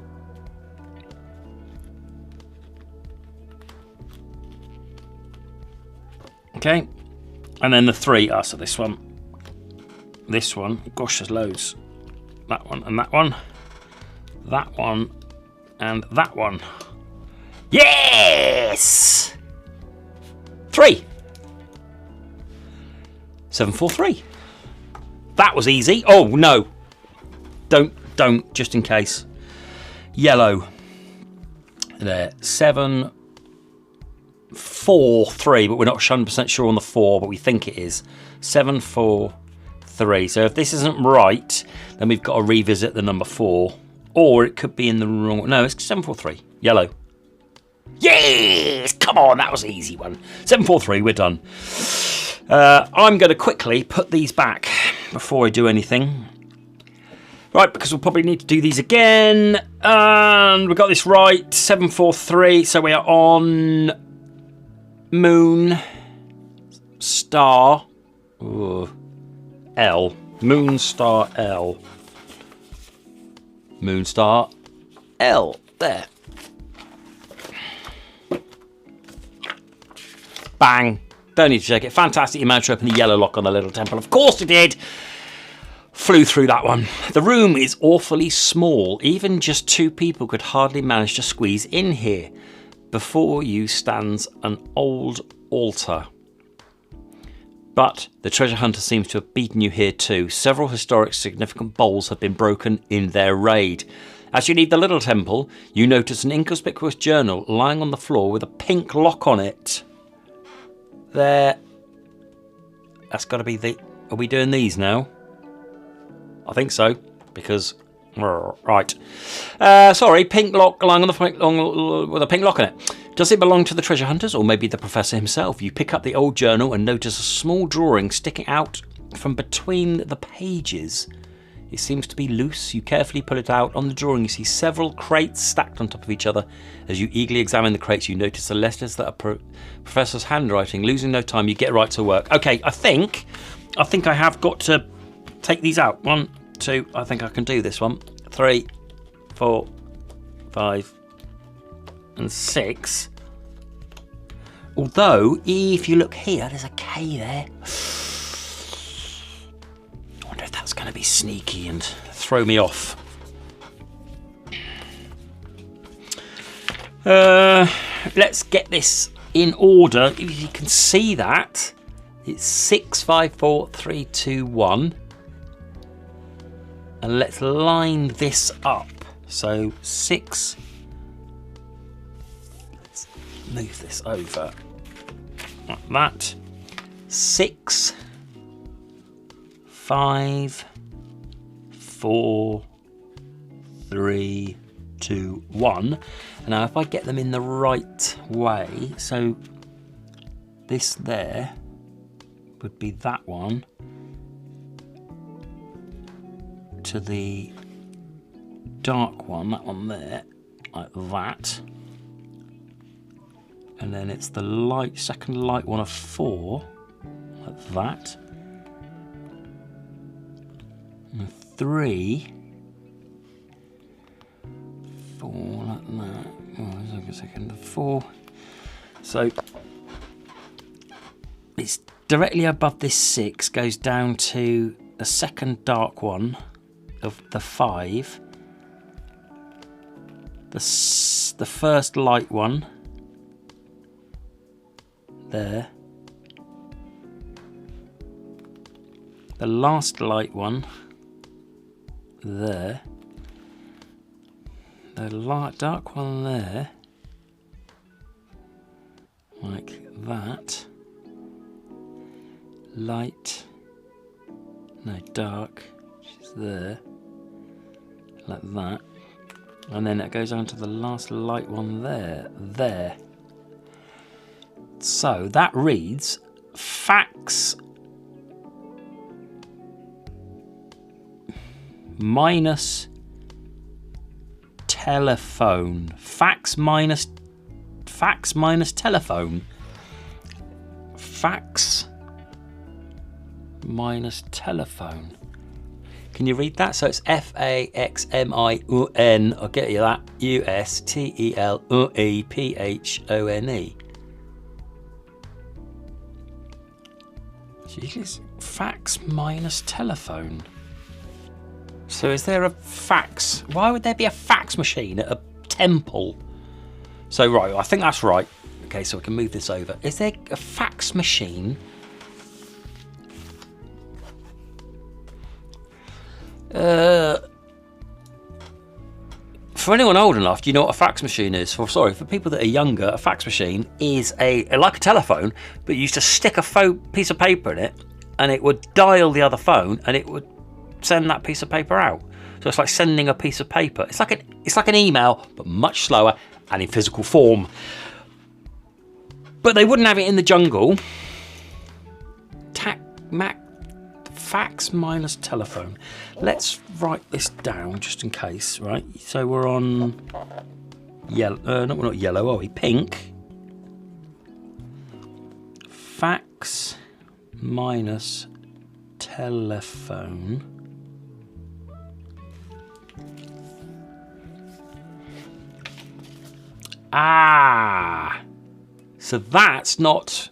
okay, and then the 3. So this one, gosh, there's loads. That one and that one, that one, and that one. Yes! 3. 7, 4, 3. That was easy. Oh no! Don't. Just in case. Yellow. There. 7, 4, 3. But we're not 100% sure on the 4, but we think it is. 7, 4, 3. So if this isn't right, then we've got to revisit the number 4. Or it could be in the wrong... No, it's 743. Yellow. Yes! Come on, that was an easy one. 743, we're done. I'm going to quickly put these back before I do anything. Right, because we'll probably need to do these again. And we got this right. 743. So we are on... Moon... Star... L. Moon, star, L. Moonstar L. There. Bang. Don't need to check it. Fantastic. You managed to open the yellow lock on the little temple. Of course you did. Flew through that one. The room is awfully small. Even just 2 people could hardly manage to squeeze in here. Before you stands an old altar. But the treasure hunter seems to have beaten you here too. Several historic significant bowls have been broken in their raid. As you leave the little temple, you notice an inconspicuous journal lying on the floor with a pink lock on it. There. That's got to be the... Are we doing these now? I think so, because... Right. Sorry, pink lock lying on the with a pink lock on it. Does it belong to the treasure hunters or maybe the professor himself? You pick up the old journal and notice a small drawing sticking out from between the pages. It seems to be loose. You carefully pull it out. On the drawing, you see several crates stacked on top of each other. As you eagerly examine the crates, you notice the letters that are Professor's handwriting. Losing no time, you get right to work. Okay, I think I have got to take these out. 1, 2, I think I can do this one. 3, 4, 5, and 6. Although, if you look here, there's a K there. I wonder if that's going to be sneaky and throw me off. Let's get this in order. If you can see that, it's 6, 5, 4, 3, 2, 1. And let's line this up. So 6. Let's move this over like that. 6, 5, 4, 3, 2, 1. And now if I get them in the right way, so this there would be that one to the dark one, that one there, like that. And then it's the light, second light one of 4, like that. And 3, 4, like that. Oh, a second, 4. So it's directly above this 6, goes down to the second dark one of the 5. The first light one there. The last light one there. The light dark one there. Like that. Light. No, dark. She's there. Like that. And then it goes on to the last light one there. There. So that reads fax minus telephone. Fax minus telephone. Fax minus telephone. Can you read that? So it's FAXMIUN, I'll get you that, USTELUEPHONE. Jeez, fax minus telephone. So is there a fax? Why would there be a fax machine at a temple? So right, I think that's right. Okay, so we can move this over. Is there a fax machine? For anyone old enough, do you know what a fax machine is? For people that are younger, a fax machine is like a telephone, but you used to stick a piece of paper in it, and it would dial the other phone, and it would send that piece of paper out. So it's like sending a piece of paper. It's like an email, but much slower and in physical form. But they wouldn't have it in the jungle. Fax minus telephone. Let's write this down just in case, right? So we're on yellow. We're not yellow, are we? Pink. Fax minus telephone. So that's not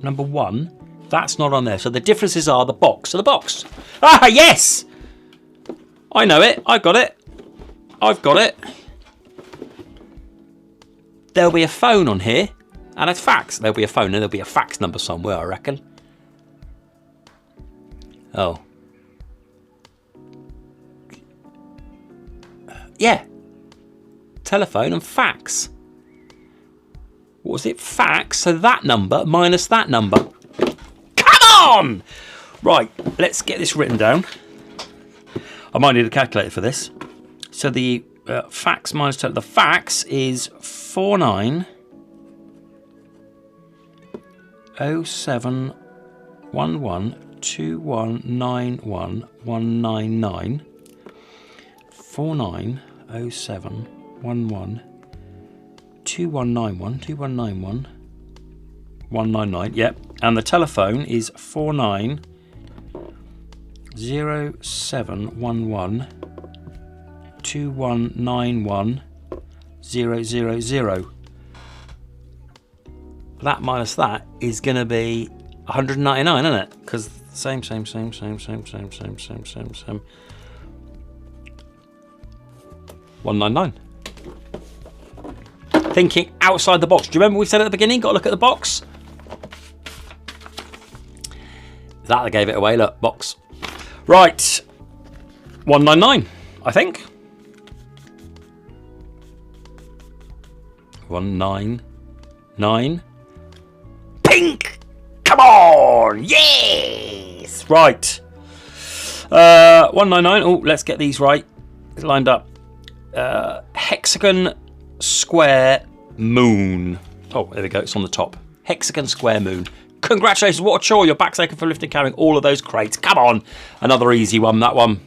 number 1. That's not on there. So the differences are the box. So the box. Yes! I know it. I've got it. There'll be a phone on here and a fax. There'll be a phone and there'll be a fax number somewhere, I reckon. Oh. Yeah. Telephone and fax. What was it? Fax. So that number minus that number. On! Right, let's get this written down. I might need a calculator for this. So the fax minus the fax is 490711 2191199 490711 2191 2191 199. Yep, and the telephone is 490711 2191 000. That minus that is going to be 199, isn't it? Because same. 199. Thinking outside the box. Do you remember we said at the beginning, got to look at the box? That gave it away, look, box. Right, 199, I think. 199. Pink! Come on! Yes! Right. 199. Oh, let's get these right. It's lined up. Hexagon square moon. Oh, there we go. It's on the top. Hexagon square moon. Congratulations. What a chore. Your back's aching for lifting, carrying all of those crates. Come on. Another easy one, that one.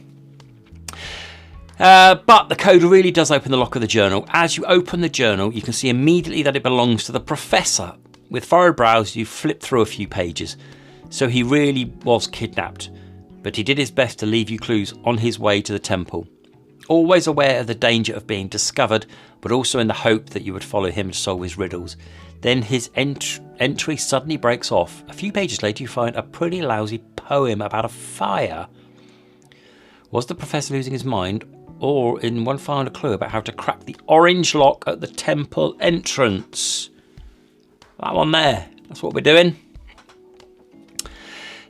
But the code really does open the lock of the journal. As you open the journal, you can see immediately that it belongs to the professor. With furrowed brows, you flip through a few pages. So he really was kidnapped, but he did his best to leave you clues on his way to the temple. Always aware of the danger of being discovered, but also in the hope that you would follow him to solve his riddles. Then his entry suddenly breaks off. A few pages later, you find a pretty lousy poem about a fire. Was the professor losing his mind? Or in one final clue about how to crack the orange lock at the temple entrance. That one there. That's what we're doing.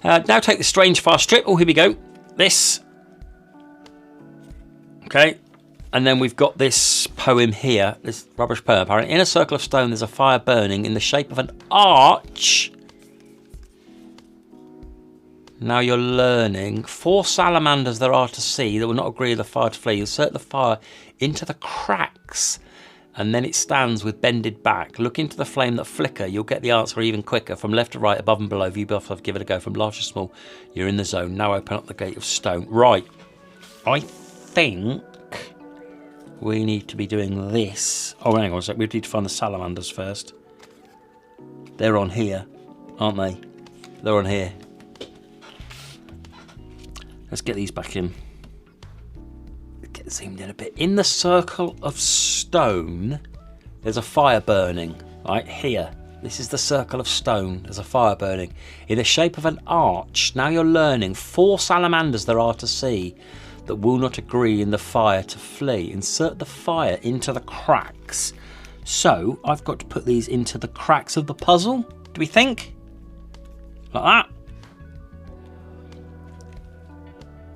Now take the strange fire strip. Oh, here we go. This. Okay. And then we've got this poem here. This rubbish poem. Apparently, in a circle of stone, there's a fire burning in the shape of an arch. Now you're learning 4 salamanders there are to see that will not agree with the fire to flee. Insert the fire into the cracks, and then it stands with bended back. Look into the flame that flicker. You'll get the answer even quicker. From left to right, above and below, view buff, give it a go. From large to small, you're in the zone. Now open up the gate of stone. Right. I think we need to be doing this. Oh, hang on a sec. We need to find the salamanders first. They're on here, aren't they? They're on here. Let's get these back in. Get zoomed in a bit. In the circle of stone, there's a fire burning. Right here. This is the circle of stone. There's a fire burning. In the shape of an arch. Now you're learning 4 salamanders there are to see that will not agree in the fire to flee. Insert the fire into the cracks. So, I've got to put these into the cracks of the puzzle. Do we think? Like that.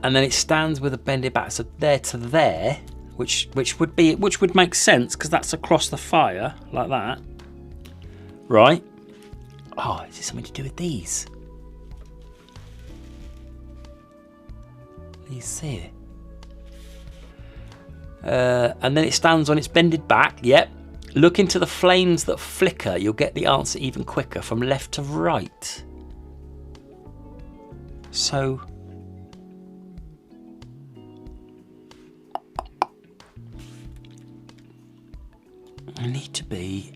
And then it stands with a bended back, so there to there, which would make sense because that's across the fire like that, right? Oh, is it something to do with these? These here. And then it stands on its bended back. Yep. Look into the flames that flicker. You'll get the answer even quicker. From left to right. So. I need to be,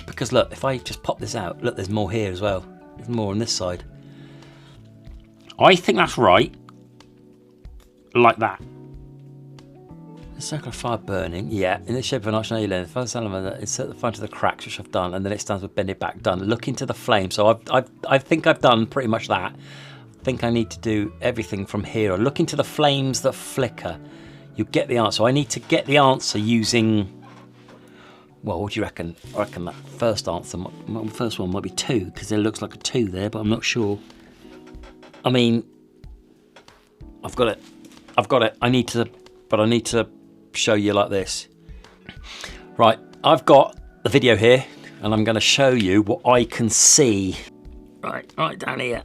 because look, if I just pop this out, look, there's more here as well. There's more on this side. I think that's right. Like that. The circle of fire burning, yeah, in the shape of an arch. Now you learn. Fire salamander, insert the fire to the cracks, which I've done, and then it stands with bended back. Done. Look into the flame. So I think I've done pretty much that. I think I need to do everything from here. Look into the flames that flicker. You get the answer. I need to get the answer using. Well, what do you reckon? I reckon that first answer, the first one might be 2, because there looks like a 2 there, but I'm not sure. I mean, I've got it. I need to show you like this. Right, I've got the video here, and I'm going to show you what I can see. Right down here.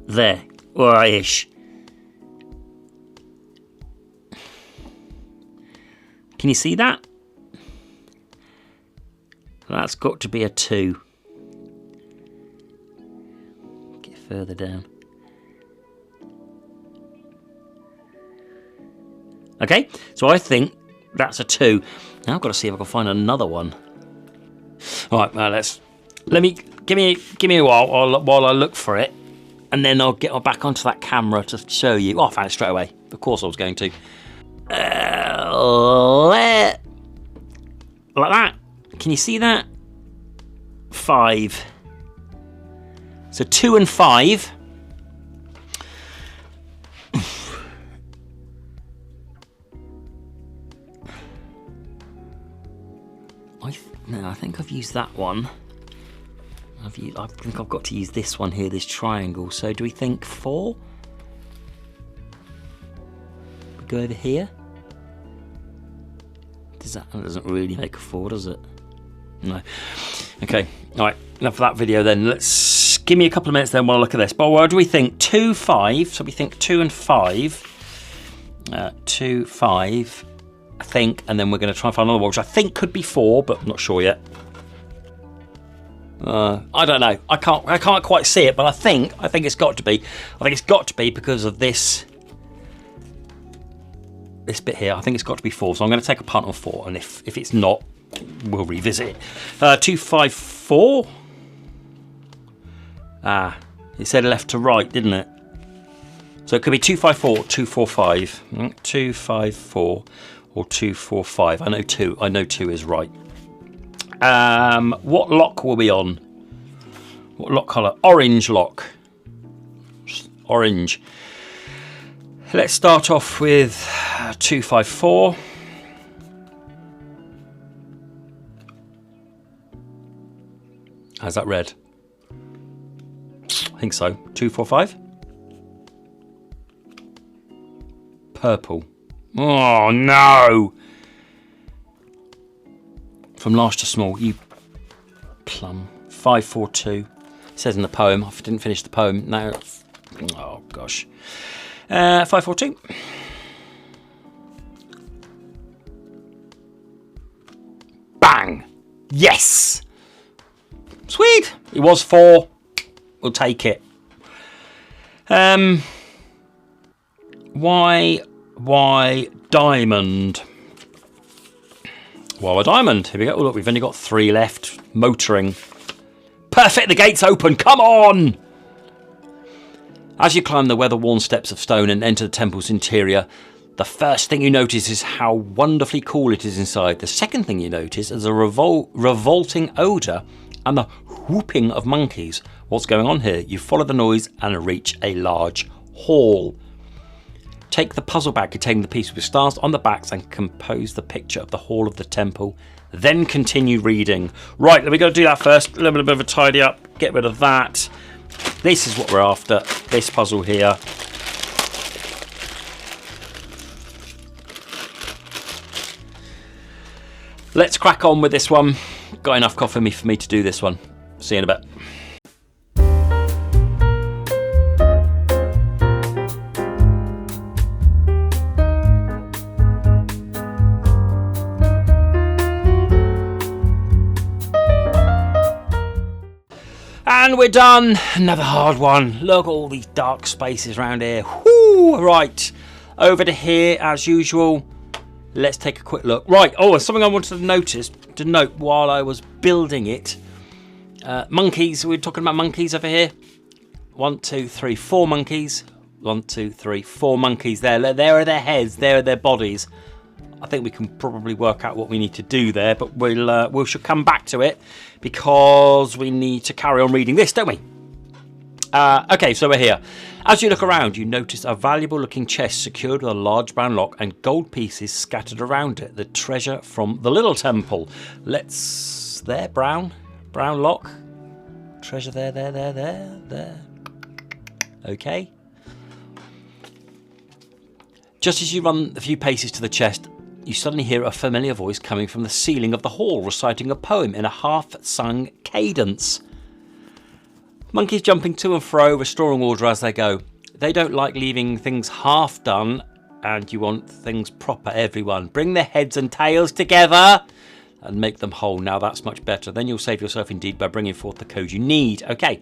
There, right-ish. Can you see that? That's got to be a 2. further down. Okay, so I think that's a 2. Now I've got to see if I can find another one. All right, well, give me a while I look for it, and then I'll get back onto that camera to show you. Oh, I found it straight away. Of course I was going to. Like that. Can you see that? 5. So 2 and 5. I think I've used that one. I think I've got to use this one here, this triangle. So do we think 4? We go over here. That doesn't really make a 4, does it? No. Okay. All right. Enough of that video then. Let's give me a couple of minutes then while I look at this. But what do we think? 2, 5. So we think 2 and 5. 2, 5. I think, and then we're going to try and find another one, which I think could be 4, but I'm not sure yet. I don't know. I can't quite see it, but I think it's got to be. I think it's got to be because of this bit here. I think it's got to be 4, so I'm going to take a punt on 4, and if it's not, we'll revisit it. 2, 5, 4. It said left to right, didn't it? So it could be 2, 5, 4, 2, 4, 5. 2, 5, 4. Or 2, 4, 5. I know 2. I know 2 is right. What lock were we on? What lock colour? Orange lock. Orange. Let's start off with 2, 5, 4. How's that red? I think so. 2, 4, 5. Purple. Oh no! From large to small, you plum. 5, 4, 2. It says in the poem. I didn't finish the poem. No. Oh gosh. 5, 4, 2. Bang! Yes! Sweet! It was 4. We'll take it. Why diamond? Why a diamond? Here we go. Oh, look, we've only got 3 left. Motoring. Perfect, the gate's open. Come on! As you climb the weather-worn steps of stone and enter the temple's interior, the first thing you notice is how wonderfully cool it is inside. The second thing you notice is a revolting odour and the whooping of monkeys. What's going on here? You follow the noise and reach a large hall. Take the puzzle bag containing the piece with stars on the backs and compose the picture of the hall of the temple. Then continue reading. Right, then we got to do that first. A little bit of a tidy up. Get rid of that. This is what we're after. This puzzle here. Let's crack on with this one. Got enough coffee for me to do this one. See you in a bit. And we're done. Another hard one. Look at all these dark spaces around here. Whoo! Right. Over to here as usual. Let's take a quick look. Right. Oh, something I wanted to note while I was building it. Monkeys. We're talking about monkeys over here. 1, 2, 3, 4 monkeys. 1, 2, 3, 4 monkeys there. There are their heads. There are their bodies. I think we can probably work out what we need to do there, but we should come back to it because we need to carry on reading this, don't we? Okay, so we're here. As you look around, you notice a valuable looking chest secured with a large brown lock and gold pieces scattered around it. The treasure from the little temple. There, brown lock. Treasure there. Okay. Just as you run a few paces to the chest, you suddenly hear a familiar voice coming from the ceiling of the hall, reciting a poem in a half-sung cadence. Monkeys jumping to and fro, restoring order as they go. They don't like leaving things half done, and you want things proper, everyone. Bring their heads and tails together and make them whole. Now that's much better. Then you'll save yourself indeed by bringing forth the code you need. Okay,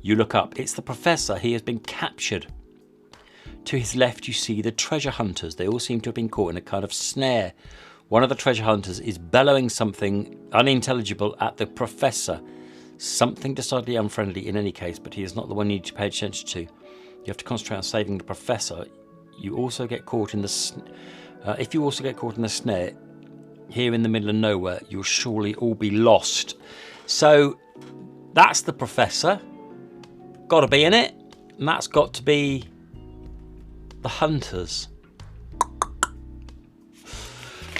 You look up. It's the professor. He has been captured. To his left, you see the treasure hunters. They all seem to have been caught in a kind of snare. One of the treasure hunters is bellowing something unintelligible at the professor. Something decidedly unfriendly in any case, but he is not the one you need to pay attention to. You have to concentrate on saving the professor. You also get caught in the... if you also get caught in the snare, here in the middle of nowhere, you'll surely all be lost. So, that's the professor. Got to be in it. And that's got to be the hunters.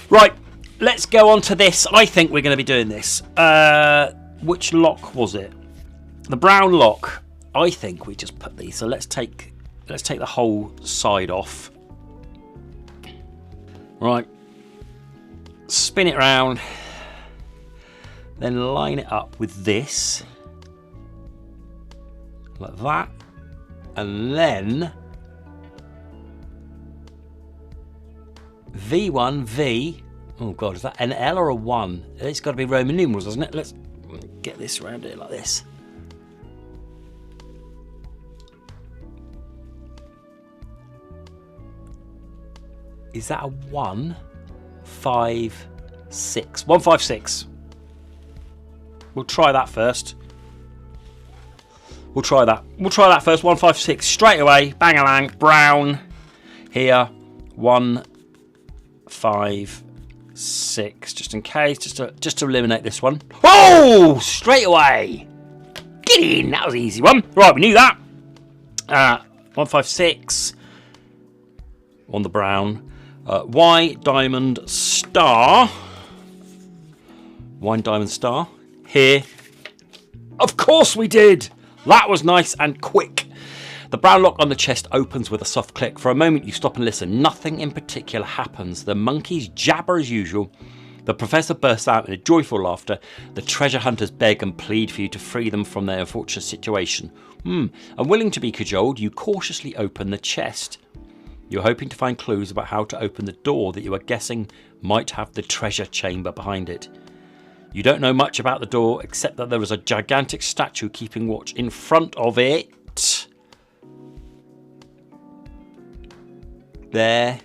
Right, let's go on to this. I think we're going to be doing this. Which lock was it? The brown lock. I think we just put these. So let's take the whole side off. Right. Spin it round. Then line it up with this. Like that. And then V1, V. Oh God, is that an L or a 1? It's got to be Roman numerals, doesn't it? Let's get this around here like this. Is that a 1, 5, 6? 1, 5, 6. We'll try that first. We'll try that first. 1, 5, 6. Straight away. Bang-a-lang. Brown. Here. 1, 5, 6. Just in case. Just to eliminate this one. Oh! Straight away. Get in. That was an easy one. Right, we knew that. 1, 5, 6. On the brown. Y, diamond, star. Wine, diamond, star. Here. Of course we did. That was nice and quick. The brown lock on the chest opens with a soft click. For a moment you stop and listen. Nothing in particular happens. The monkeys jabber as usual. The professor bursts out in a joyful laughter. The treasure hunters beg and plead for you to free them from their unfortunate situation. Unwilling to be cajoled, you cautiously open the chest. You're hoping to find clues about how to open the door that you are guessing might have the treasure chamber behind it. You don't know much about the door except that there is a gigantic statue keeping watch in front of it. There.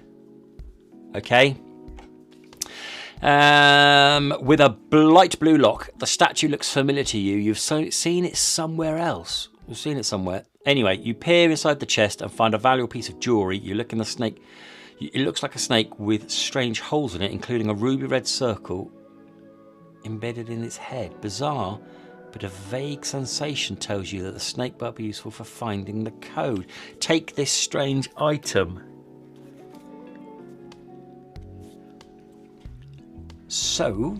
Okay. With a light blue lock. The statue looks familiar to you. You've seen it somewhere else. You've seen it somewhere. Anyway, you peer inside the chest and find a valuable piece of jewellery. You look in the snake. It looks like a snake with strange holes in it, including a ruby red circle embedded in its head. Bizarre, but a vague sensation tells you that the snake might be useful for finding the code. Take this strange item. So,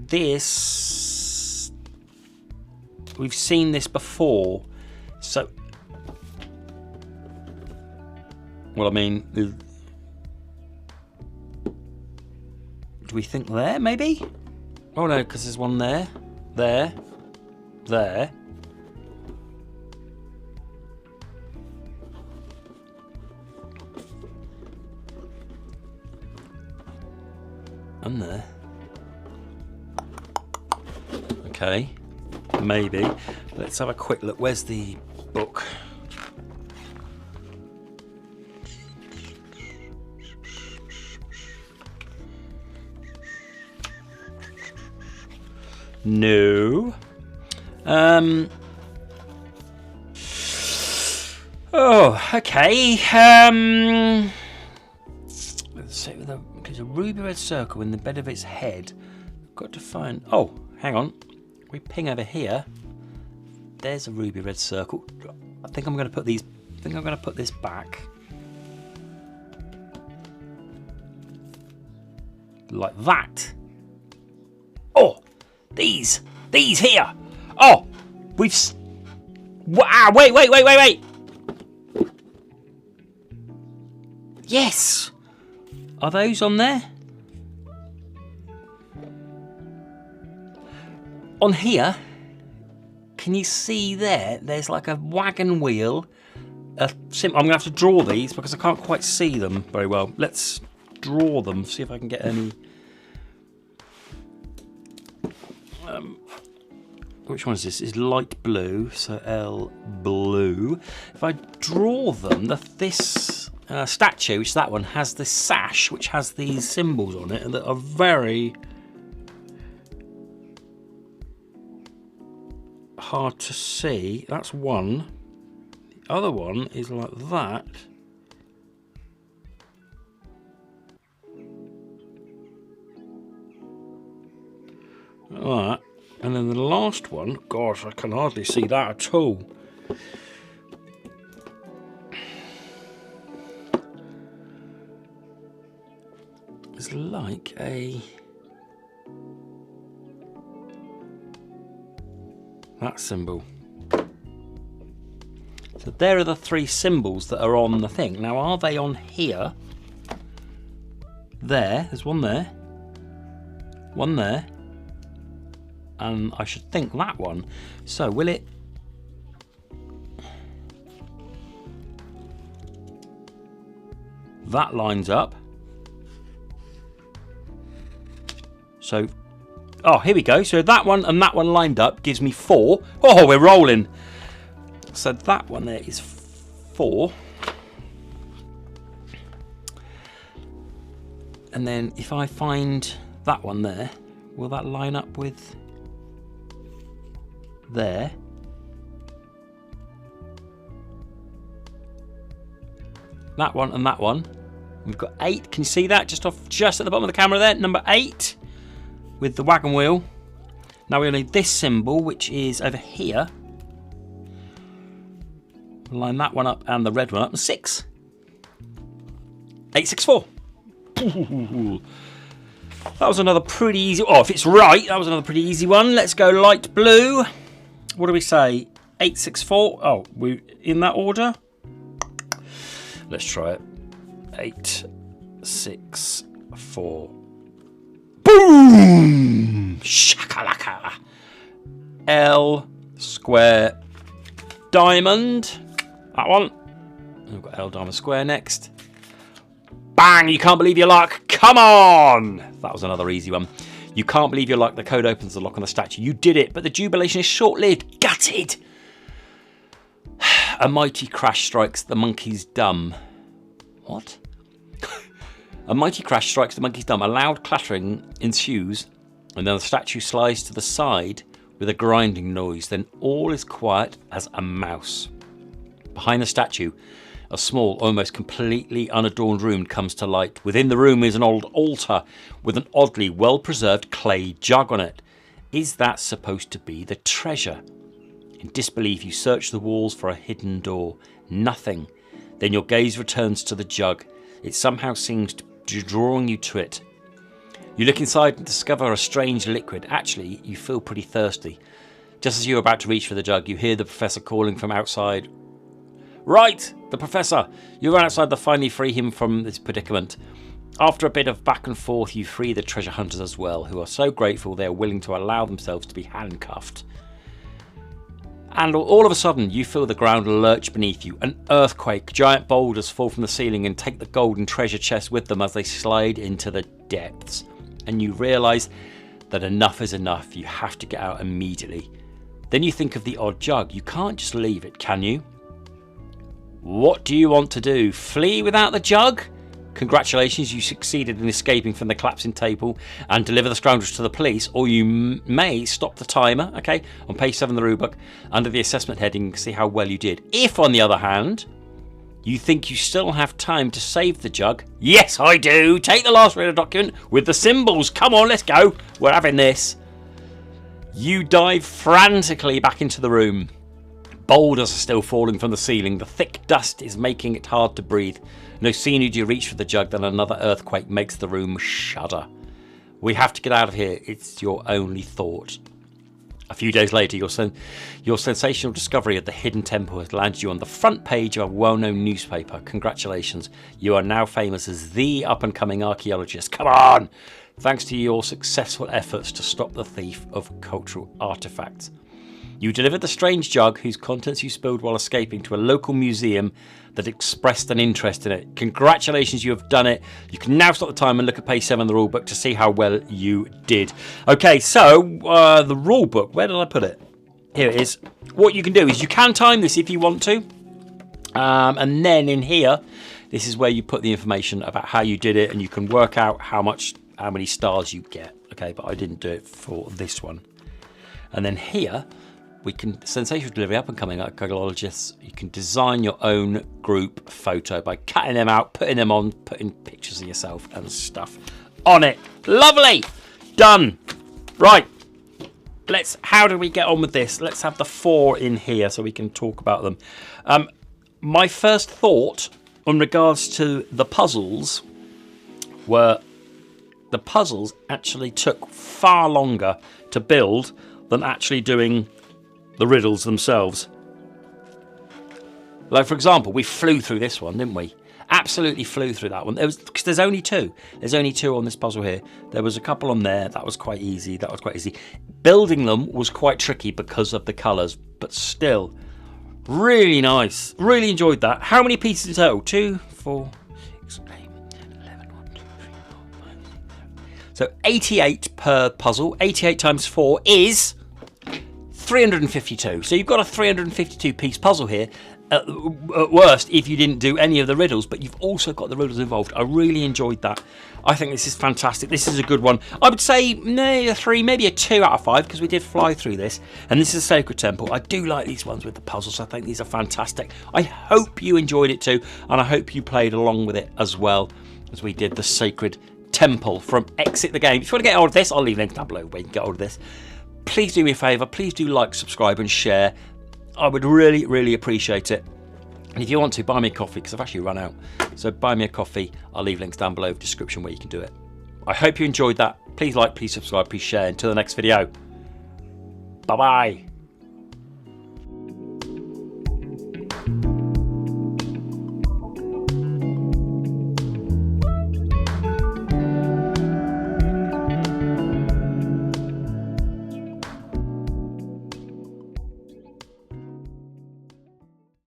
this... we've seen this before. So... well, I mean... do we think there, maybe? Oh no, because there's one there. There. There. And there. Okay. Maybe. Let's have a quick look. Where's the book? No. Oh, okay. Let's say there's a ruby red circle in the bed of its head. Got to find. Oh, hang on. We ping over here. There's a ruby red circle. I think I'm going to put these. I think I'm going to put this back. Like that. Oh, these here. Oh, we've. Wow! Wait! Yes. Are those on there? On here, can you see there? There's like a wagon wheel. I'm going to have to draw these because I can't quite see them very well. Let's draw them, see if I can get any. which one is this? It's light blue, so L blue. If I draw them, this statue, which is that one, has this sash, which has these symbols on it that are very hard to see. That's one. The other one is like that. Like that. And then the last one, gosh, I can hardly see that at all. It's like that symbol. So there are the three symbols that are on the thing. Now, are they on here? There's one there. One there. And I should think that one. So will it... That lines up. So, oh, here we go. So that one and that one lined up gives me 4. Oh, we're rolling. So that one there is 4. And then if I find that one there, will that line up with there? That one and that one. We've got 8. Can you see that? Just at the bottom of the camera there. Number 8 with the wagon wheel. Now we need this symbol, which is over here. Line that one up and the red one up. 6. 864. That was another pretty easy. Oh, if it's right, that was another pretty easy one. Let's go light blue. What do we say? 864. Oh, we in that order. Let's try it. 8, 6, 4. Boom! Shakalaka. L square diamond. That one. We've got L diamond square next. Bang! You can't believe your luck. Come on! That was another easy one. You can't believe your luck. The code opens the lock on the statue. You did it, but the jubilation is short-lived. Gutted. A mighty crash strikes the monkeys dumb. What? A mighty crash strikes the monkeys dumb. A loud clattering ensues, and then the statue slides to the side with a grinding noise. Then all is quiet as a mouse. Behind the statue, a small, almost completely unadorned room comes to light. Within the room is an old altar with an oddly well-preserved clay jug on it. Is that supposed to be the treasure? In disbelief, you search the walls for a hidden door. Nothing. Then your gaze returns to the jug. It somehow seems to be drawing you to it. You look inside and discover a strange liquid. Actually, you feel pretty thirsty. Just as you're about to reach for the jug, you hear the professor calling from outside. Right, the professor. You run outside to finally free him from this predicament. After a bit of back and forth, you free the treasure hunters as well, who are so grateful they are willing to allow themselves to be handcuffed. And all of a sudden, you feel the ground lurch beneath you. An earthquake. Giant boulders fall from the ceiling and take the golden treasure chest with them as they slide into the depths. And you realise that enough is enough. You have to get out immediately. Then you think of the odd jug. You can't just leave it, can you? What do you want to do? Flee without the jug? Congratulations, you succeeded in escaping from the collapsing table and deliver the scoundrels to the police, or you may stop the timer, okay, on page 7 of the rulebook, under the assessment heading, see how well you did. If, on the other hand, you think you still have time to save the jug, yes, I do. Take the last reader document with the symbols. Come on, let's go. We're having this. You dive frantically back into the room. Boulders are still falling from the ceiling. The thick dust is making it hard to breathe. No sooner do you reach for the jug than another earthquake makes the room shudder. We have to get out of here. It's your only thought. A few days later, your sensational discovery of the hidden temple has landed you on the front page of a well-known newspaper. Congratulations. You are now famous as the up-and-coming archaeologist. Come on! Thanks to your successful efforts to stop the thief of cultural artifacts. You delivered the strange jug whose contents you spilled while escaping to a local museum that expressed an interest in it. Congratulations, you have done it. You can now stop the time and look at page 7 of the rulebook to see how well you did. Okay, so the rulebook, where did I put it? Here it is. What you can do is you can time this if you want to. And then in here, this is where you put the information about how you did it, and you can work out how many stars you get. Okay, but I didn't do it for this one. And then here, we can, sensational delivery, up and coming archaeologists, you can design your own group photo by cutting them out, putting them on, putting pictures of yourself and stuff on it. Lovely! Done! Right. How do we get on with this? Let's have the 4 in here so we can talk about them. My first thought in regards to the puzzles were the puzzles actually took far longer to build than actually doing the riddles themselves. Like, for example, we flew through this one, didn't we? Absolutely flew through that one. Because there's only 2. There's only 2 on this puzzle here. There was a couple on there. That was quite easy. Building them was quite tricky because of the colours, but still, really nice. Really enjoyed that. How many pieces in total? 2, 4, 6, 8, 11, 1, 2, 3, 4, 5, 6, 7. So 88 per puzzle. 88 times 4 is 352. So you've got a 352 piece puzzle here. At worst, if you didn't do any of the riddles, but you've also got the riddles involved. I really enjoyed that. I think this is fantastic. This is a good one. I would say maybe a 3, maybe a 2 out of 5, because we did fly through this. And this is a Sacred Temple. I do like these ones with the puzzles. I think these are fantastic. I hope you enjoyed it too, and I hope you played along with it as well as we did the Sacred Temple from Exit the Game. If you want to get hold of this, I'll leave links down below where you can get hold of this. Please do me a favour. Please do like, subscribe and share. I would really, really appreciate it. And if you want to, buy me a coffee, because I've actually run out. So buy me a coffee. I'll leave links down below in the description where you can do it. I hope you enjoyed that. Please like, please subscribe, please share. Until the next video. Bye-bye.